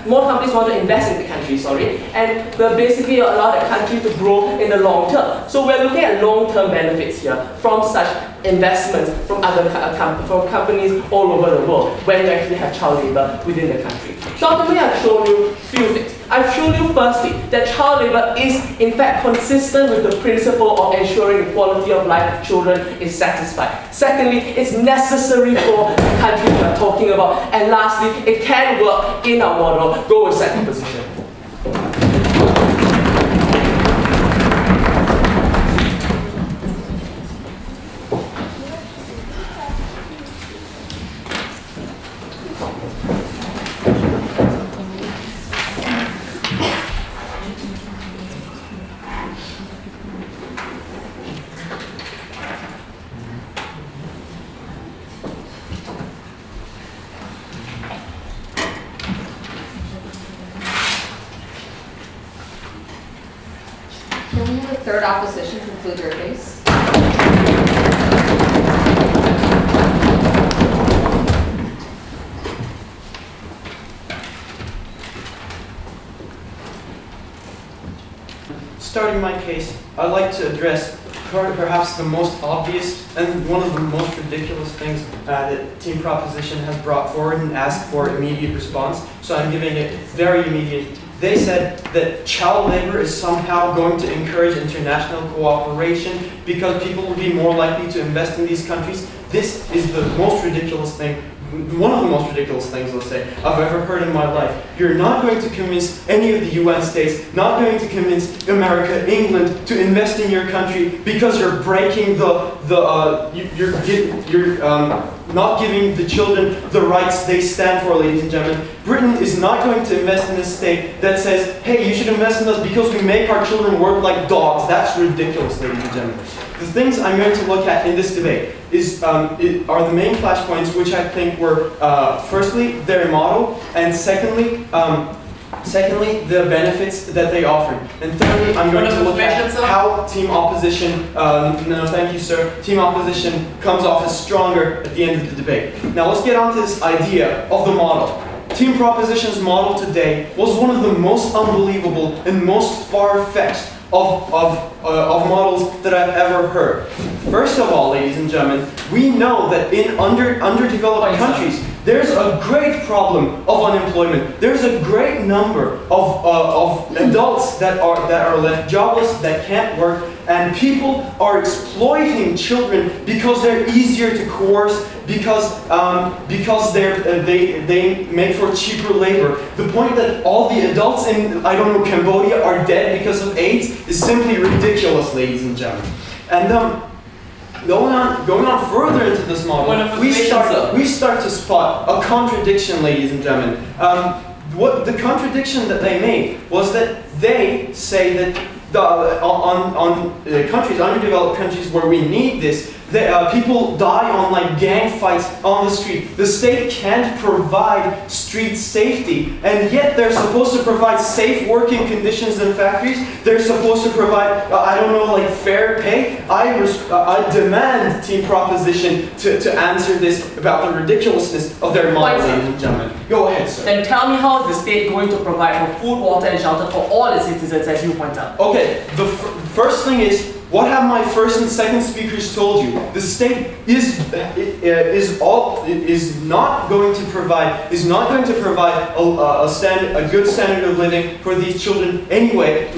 Speaker 7: more companies want to invest in the country, and will basically allow the country to grow in the long term. So we're looking at long-term benefits here from such investments from other companies all over the world when you actually have child labor within the country. So ultimately, I've shown you a few things. I've shown you firstly that child labor is in fact consistent with the principle of ensuring the quality of life of children is satisfied. Secondly, it's necessary for the country we are talking about. And lastly, it can work in our model. Go with second position.
Speaker 1: Third opposition conclude your case.
Speaker 8: Starting my case, I'd like to address perhaps the most obvious and one of the most ridiculous things that Team Proposition has brought forward and asked for immediate response. So I'm giving it very immediate. They said that child labor is somehow going to encourage international cooperation because people will be more likely to invest in these countries. This is the most ridiculous thing, one of the most ridiculous things, let's say, I've ever heard in my life. You're not going to convince any of the UN states, not going to convince America, England to invest in your country because you're breaking you're not giving the children the rights they stand for, ladies and gentlemen. Britain is not going to invest in a state that says, hey, you should invest in us because we make our children work like dogs. That's ridiculous, ladies and gentlemen. The things I'm going to look at in this debate are the main flashpoints, which I think were, firstly, their model, and secondly, the benefits that they offered. And thirdly, I'm going to look at how Team Opposition, no thank you sir, Team Opposition comes off as stronger at the end of the debate. Now let's get on to this idea of the model. Team Proposition's model today was one of the most unbelievable and most far-fetched of models that I've ever heard. First of all, ladies and gentlemen, we know that in underdeveloped countries, there's a great problem of unemployment. There's a great number of adults that are left jobless, that can't work, and people are exploiting children because they're easier to coerce, because they make for cheaper labor. The point that all the adults in, I don't know, Cambodia are dead because of AIDS is simply ridiculous, ladies and gentlemen. And going on further into this model, we start to spot a contradiction, ladies and gentlemen. What the contradiction that they made was that they say that countries, underdeveloped countries where we need this, people die on like gang fights on the street. The state can't provide street safety, and yet they're supposed to provide safe working conditions in factories. They're supposed to provide, I don't know, like fair pay. I demand Team Proposition to answer this about the ridiculousness of their model, ladies and gentlemen. Go ahead, sir.
Speaker 7: Then tell me how is the state going to provide for food, water, and shelter for all its citizens, as you point out?
Speaker 8: Okay, the first thing is, What have my first and second speakers told you? The state is not going to provide a good standard of living for these children anyway.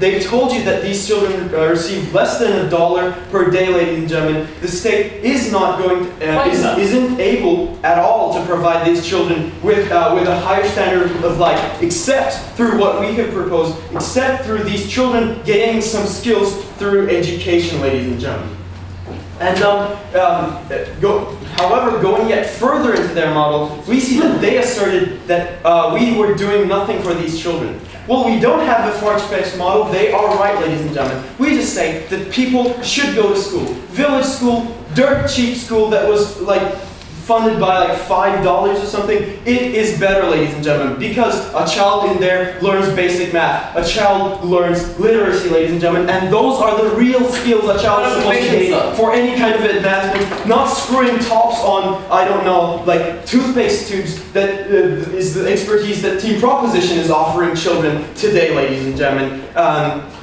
Speaker 8: They told you that these children receive less than $1 per day, ladies and gentlemen. The state is not going isn't able at all to provide these children with a higher standard of life, except through what we have proposed, except through these children gaining some skills through education, ladies and gentlemen. And however, going yet further into their model, we see that they asserted that we were doing nothing for these children. Well, we don't have the far-fetched model. They are right, ladies and gentlemen. We just say that people should go to school. Village school, dirt cheap school that was like funded by like $5 or something. It is better, ladies and gentlemen, because a child in there learns basic math. A child learns literacy, ladies and gentlemen, and those are the real skills a child is supposed to gain for any kind of advancement, not screwing tops on, I don't know, like toothpaste tubes. That is the expertise that Team Proposition is offering children today, ladies and gentlemen.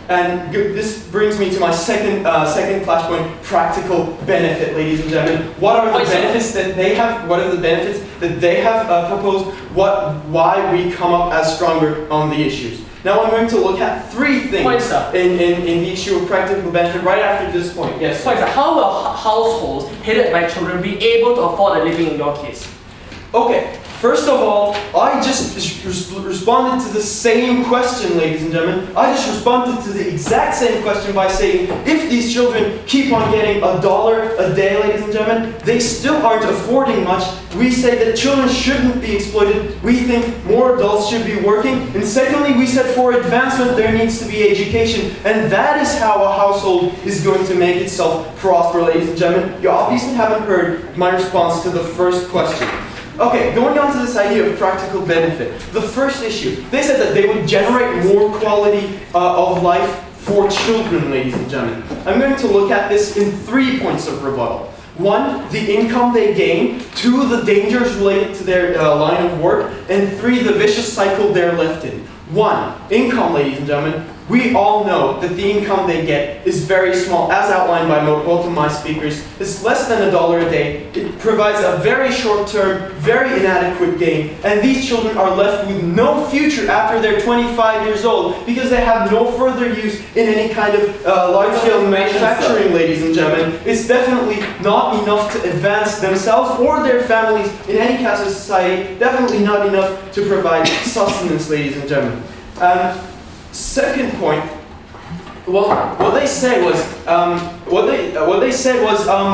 Speaker 8: And this brings me to my second flashpoint: practical benefit, ladies and gentlemen. What are the benefits that they have? What are the benefits that they have proposed? Why we come up as stronger on the issues? Now I'm going to look at 3 things in the issue of practical benefit right after this point. Yes.
Speaker 7: How will households headed by children be able to afford a living in your case?
Speaker 8: Okay. First of all, I just responded to the same question, ladies and gentlemen. I just responded to the exact same question by saying, if these children keep on getting $1 a day, ladies and gentlemen, they still aren't affording much. We say that children shouldn't be exploited. We think more adults should be working. And secondly, we said for advancement, there needs to be education. And that is how a household is going to make itself prosper, ladies and gentlemen. You obviously haven't heard my response to the first question. Okay, going on to this idea of practical benefit. The first issue, they said that they would generate more quality of life for children, ladies and gentlemen. I'm going to look at this in 3 points of rebuttal. 1, the income they gain. 2, the dangers related to their line of work. And 3, the vicious cycle they're left in. 1, income, ladies and gentlemen. We all know that the income they get is very small, as outlined by both of my speakers. It's less than $1 a day. It provides a very short-term, very inadequate gain, and these children are left with no future after they're 25 years old because they have no further use in any kind of large-scale manufacturing, ladies and gentlemen. It's definitely not enough to advance themselves or their families in any class of society. Definitely not enough to provide sustenance, ladies and gentlemen. Second point, well, what they said was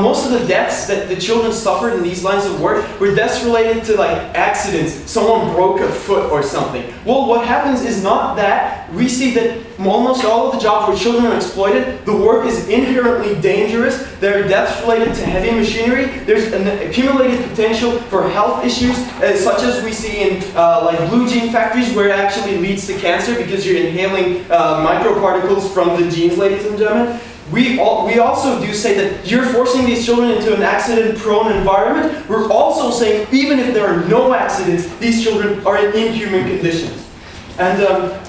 Speaker 8: most of the deaths that the children suffered in these lines of work were deaths related to like accidents. Someone broke a foot or something. Well, what happens is not that. We see that almost all of the jobs where children are exploited, the work is inherently dangerous. There are deaths related to heavy machinery. There's an accumulated potential for health issues, such as we see in like blue gene factories, where it actually leads to cancer because you're inhaling microparticles from the genes, ladies and gentlemen. We also do say that you're forcing these children into an accident-prone environment. We're also saying even if there are no accidents, these children are in inhuman conditions. And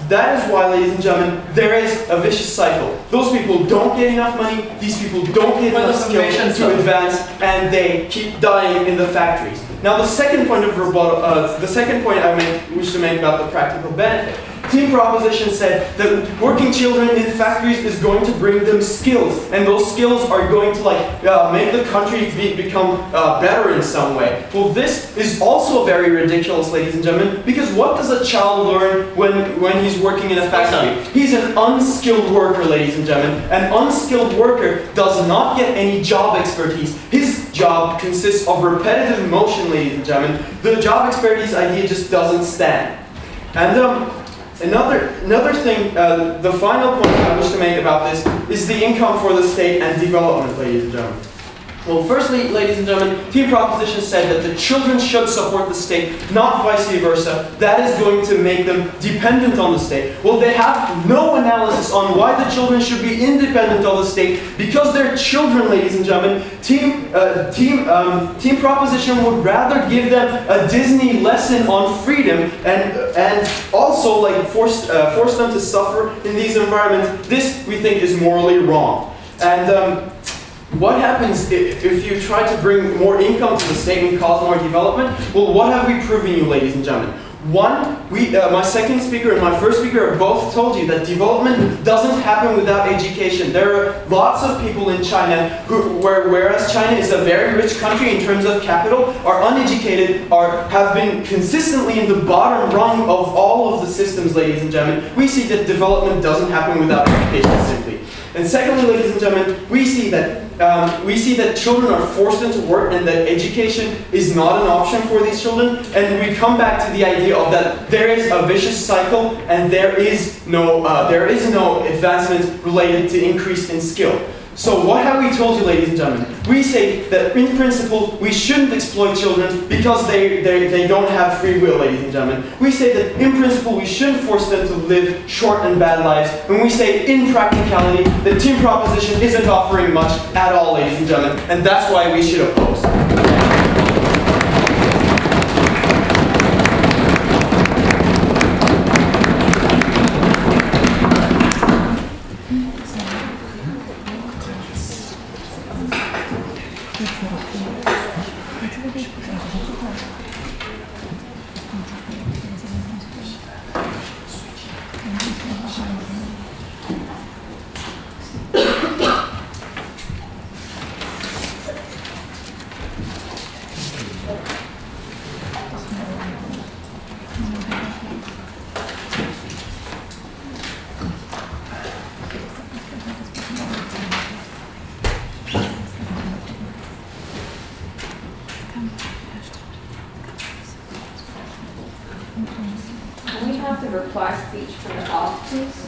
Speaker 8: that is why, ladies and gentlemen, there is a vicious cycle. Those people don't get enough money, these people don't get enough skills to advance, and they keep dying in the factories. Now the second point of rebuttal, the second point I wish to make about the practical benefit. Team Proposition said that working children in factories is going to bring them skills, and those skills are going to make the country become better in some way. Well, this is also very ridiculous, ladies and gentlemen, because what does a child learn when he's working in a factory? He's an unskilled worker, ladies and gentlemen. An unskilled worker does not get any job expertise. His job consists of repetitive motion, ladies and gentlemen. The job expertise idea just doesn't stand. And Another thing, the final point I wish to make about this is the income for the state and development, ladies and gentlemen. Well, firstly, ladies and gentlemen, Team Proposition said that the children should support the state, not vice versa. That is going to make them dependent on the state. Well, they have no analysis on why the children should be independent of the state because they're children, ladies and gentlemen. Team Proposition would rather give them a Disney lesson on freedom and also force them to suffer in these environments. This, we think, is morally wrong. And what happens if you try to bring more income to the state and cause more development? Well, what have we proven you, ladies and gentlemen? One, my second speaker and my first speaker both told you that development doesn't happen without education. There are lots of people in China whereas China is a very rich country in terms of capital, are uneducated, have been consistently in the bottom rung of all of the systems, ladies and gentlemen. We see that development doesn't happen without education simply. And secondly, ladies and gentlemen, we see that children are forced into work and that education is not an option for these children. And we come back to the idea of that there is a vicious cycle and there is no advancement related to increase in skill. So what have we told you, ladies and gentlemen? We say that in principle, we shouldn't exploit children because they don't have free will, ladies and gentlemen. We say that in principle, we shouldn't force them to live short and bad lives. And we say in practicality, the team proposition isn't offering much at all, ladies and gentlemen. And that's why we should oppose.
Speaker 1: Can we have the reply speech turned off, please?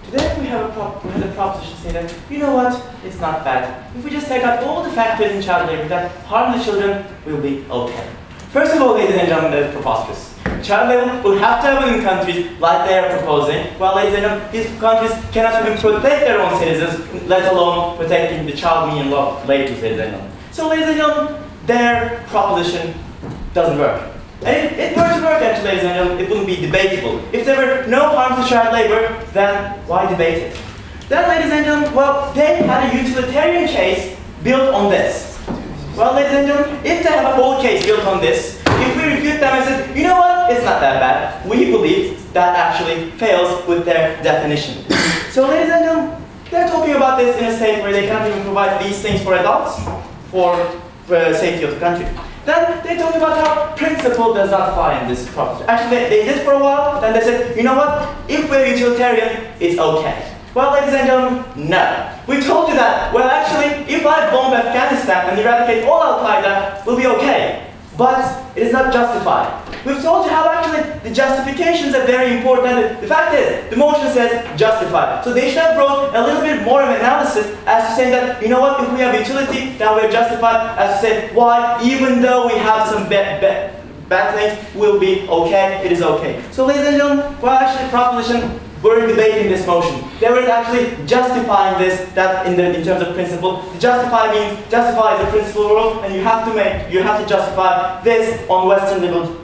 Speaker 4: Today we have a proposition saying that, you know what, it's not bad. If we just take out all the factors in child labor that harm the children, we'll be okay. First of all, ladies and gentlemen, that is preposterous. Child labor will have to happen in countries like they are proposing. Well, ladies and gentlemen, these countries cannot even protect their own citizens, let alone protecting the child me and love labor, ladies and gentlemen. So, ladies and gentlemen, their proposition doesn't work. And if it were to work, actually, ladies and gentlemen, it wouldn't be debatable. If there were no harm to child labor, then why debate it? Then, ladies and gentlemen, well, they had a utilitarian case built on this. Well, ladies and gentlemen, if they have a whole case built on this, if we refute them and say, you know what, it's not that bad, we believe that actually fails with their definition. So, ladies and gentlemen, they're talking about this in a state where they cannot even provide these things for adults, for safety of the country. Then they talk about how principle does not apply in this proposition. Actually, they did for a while, then they said, you know what, if we're utilitarian, it's okay. Well, ladies and gentlemen, no. We told you that, well, actually, if I bomb Afghanistan and eradicate all Al-Qaeda, we'll be okay. But it is not justified. We've told you how actually the justifications are very important. The fact is, the motion says justified. So they should have brought a little bit more of an analysis as to saying that, you know what, if we have utility, then we're justified, as to say why, even though we have some bad things, we'll be okay, it is okay. So ladies and gentlemen, well, actually, proposition, we're debating this motion. They were actually justifying this, that in terms of principle. Justify means justify is a principle rule, and you have to justify this on Western liberal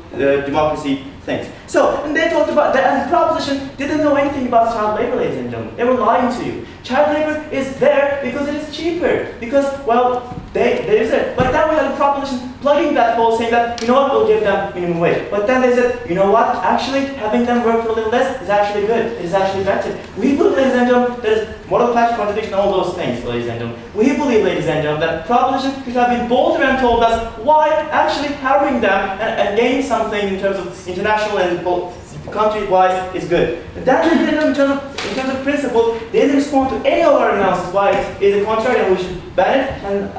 Speaker 4: democracy things. So, and they talked about that, and the proposition didn't know anything about child labor, ladies and gentlemen. They were lying to you. Child labor is there because it is cheaper. Because, well, there is it. But then we had a proposition plugging that hole, saying that, you know what, we'll give them minimum wage. But then they said, you know what, actually having them work for a little less is actually good. It is actually better. We believe, ladies and gentlemen, there is moral clash, contradiction, all those things, ladies and gentlemen. We believe, ladies and gentlemen, that proposition could have been bolder and told us why actually harming them and gaining something in terms of international and country-wise is good. But that in terms of principle, they didn't respond to any of our analysis why it is a contrary and we should ban it, and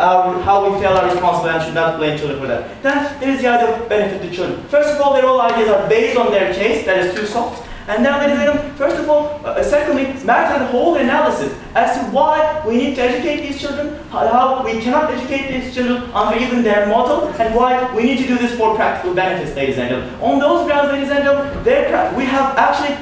Speaker 4: how we fail our responsibility and should not blame children for that. Then there is the idea of benefit to children. First of all, their all ideas are based on their case, that is too soft. And now, ladies and gentlemen, first of all, secondly, Marx had a whole analysis as to why we need to educate these children, how we cannot educate these children under even their model, and why we need to do this for practical benefits, ladies and gentlemen. On those grounds, ladies and gentlemen, we have actually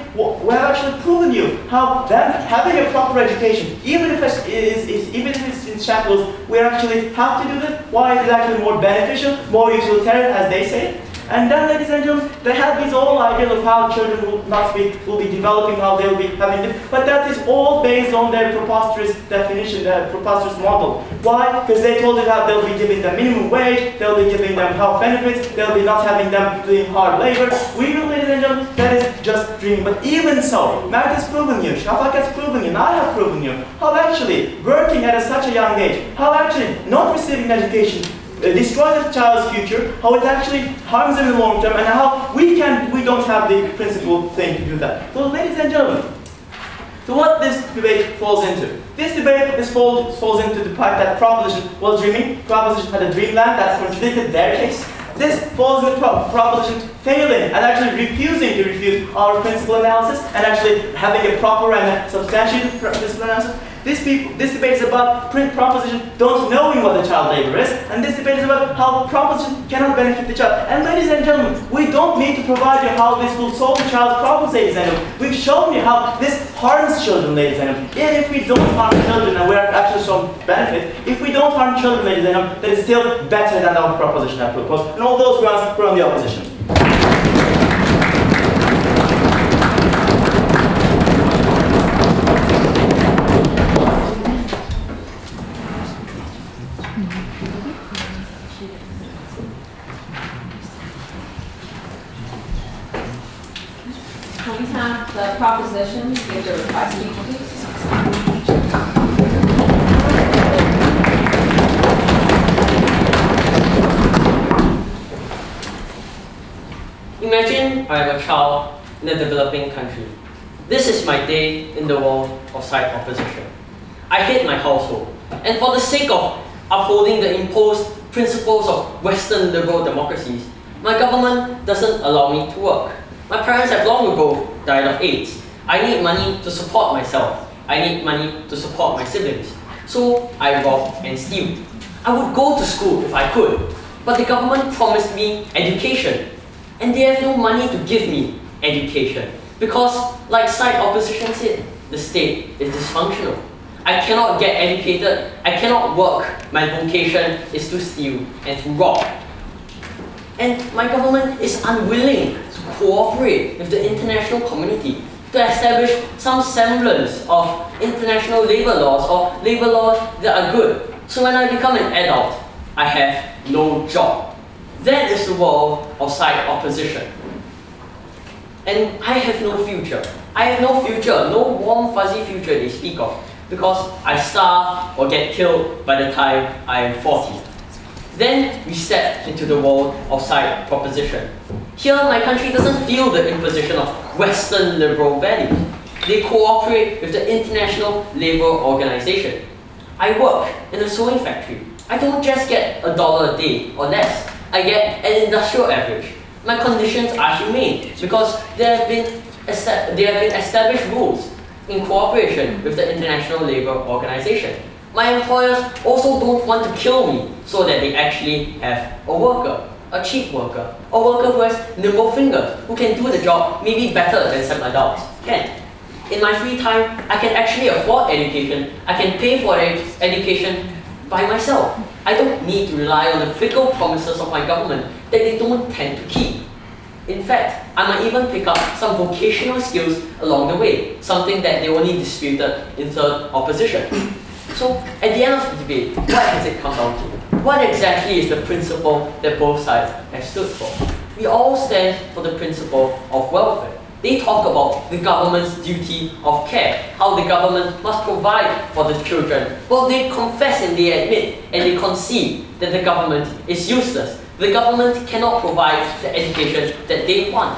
Speaker 4: proven you how them having a proper education, even if it's in shackles, we actually have to do this. Why it is actually more beneficial, more utilitarian, as they say. And then, ladies and gentlemen, they have these all ideas of how children will be developing, how they will be having it. But that is all based on their preposterous definition, their preposterous model. Why? Because they told us how they'll be giving them minimum wage, they'll be giving them health benefits, they'll be not having them doing hard labor. We will, ladies and gentlemen, that is just dreaming. But even so, Marx has proven you, Shafak has proven you, and I have proven you, how actually working at such a young age, how actually not receiving education destroys a child's future, how it actually harms them in the long term, and how we don't have the principal thing to do that. So, ladies and gentlemen, so what this debate falls into? This debate falls into the fact that proposition was dreaming, proposition had a dreamland that contradicted their case. This falls into proposition failing and actually refusing to refute our principal analysis and actually having a proper and substantiated principal analysis. This debate is about proposition don't knowing what the child labor is, and this debate is about how proposition cannot benefit the child. And ladies and gentlemen, we don't need to provide you how this will solve the child's problems, ladies and gentlemen. We've shown you how this harms children, ladies and gentlemen. Even if we don't harm children, and we're actually showing benefit, if we don't harm children, ladies and gentlemen, that is still better than our proposition I proposed. And all those grounds, we're on the opposition.
Speaker 1: Can we have the proposition give the reply speech, please?
Speaker 6: Imagine I am a child in a developing country. This is my day in the world of side opposition. I hate my household, and for the sake of upholding the imposed principles of Western liberal democracies, my government doesn't allow me to work. My parents have long ago died of AIDS. I need money to support myself. I need money to support my siblings. So I rob and steal. I would go to school if I could, but the government promised me education, and they have no money to give me education because, like side opposition said, the state is dysfunctional. I cannot get educated, I cannot work, my vocation is to steal and to rob. And my government is unwilling to cooperate with the international community to establish some semblance of international labor laws or labor laws that are good. So when I become an adult, I have no job. That is the world of side opposition. And I have no future. I have no future, no warm fuzzy future they speak of, because I starve or get killed by the time I am 40. Then we step into the world of side proposition. Here, my country doesn't feel the imposition of Western liberal values. They cooperate with the International Labour Organization. I work in a sewing factory. I don't just get $1 a day or less. I get an industrial average. My conditions are humane because there have been established rules in cooperation with the International Labour Organization. My employers also don't want to kill me so that they actually have a worker, a cheap worker, a worker who has nimble fingers, who can do the job maybe better than some adults can. In my free time, I can actually afford education. I can pay for education by myself. I don't need to rely on the fickle promises of my government that they don't tend to keep. In fact, I might even pick up some vocational skills along the way, something that they only disputed in third opposition. So, at the end of the debate, what has it come down to? What exactly is the principle that both sides have stood for? We all stand for the principle of welfare. They talk about the government's duty of care, how the government must provide for the children. Well, they confess and they admit and they concede that the government is useless. The government cannot provide the education that they want.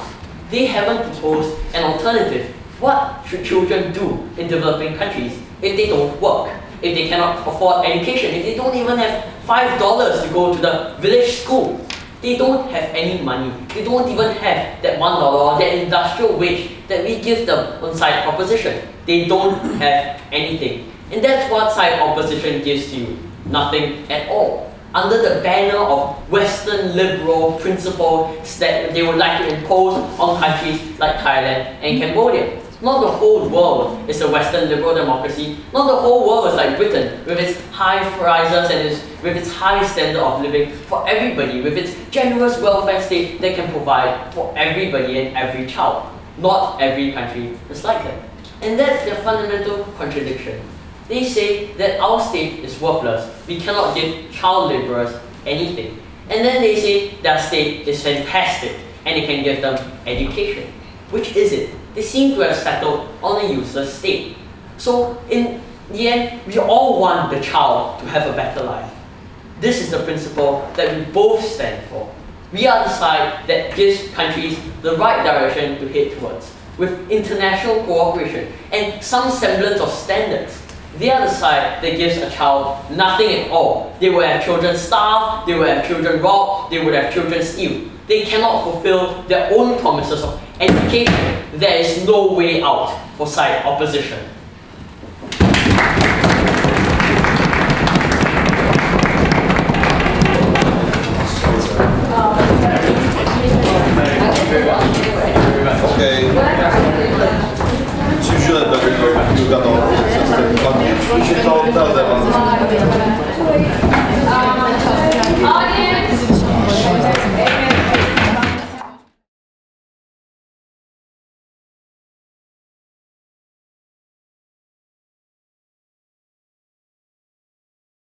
Speaker 6: They haven't proposed an alternative. What should children do in developing countries if they don't work? If they cannot afford education, if they don't even have $5 to go to the village school? They don't have any money. They don't even have that $1 or that industrial wage that we give them on side proposition. They don't have anything. And that's what side opposition gives to you. Nothing at all. Under the banner of Western liberal principles that they would like to impose on countries like Thailand and Cambodia. Not the whole world is a Western liberal democracy. Not the whole world is like Britain, with its high rises and with its high standard of living for everybody, with its generous welfare state that can provide for everybody and every child. Not every country is like that. And that's their fundamental contradiction. They say that our state is worthless. We cannot give child laborers anything. And then they say their state is fantastic and it can give them education. Which is it? They seem to have settled on a useless state. So in the end, we all want the child to have a better life. This is the principle that we both stand for. We are the side that gives countries the right direction to head towards, with international cooperation and some semblance of standards. They are the side that gives a child nothing at all. They will have children starve, they will have children rob, they will have children steal. They cannot fulfill their own promises of education. There is no way out for side opposition.
Speaker 5: Okay. As usual, but you got all this. You should tell them.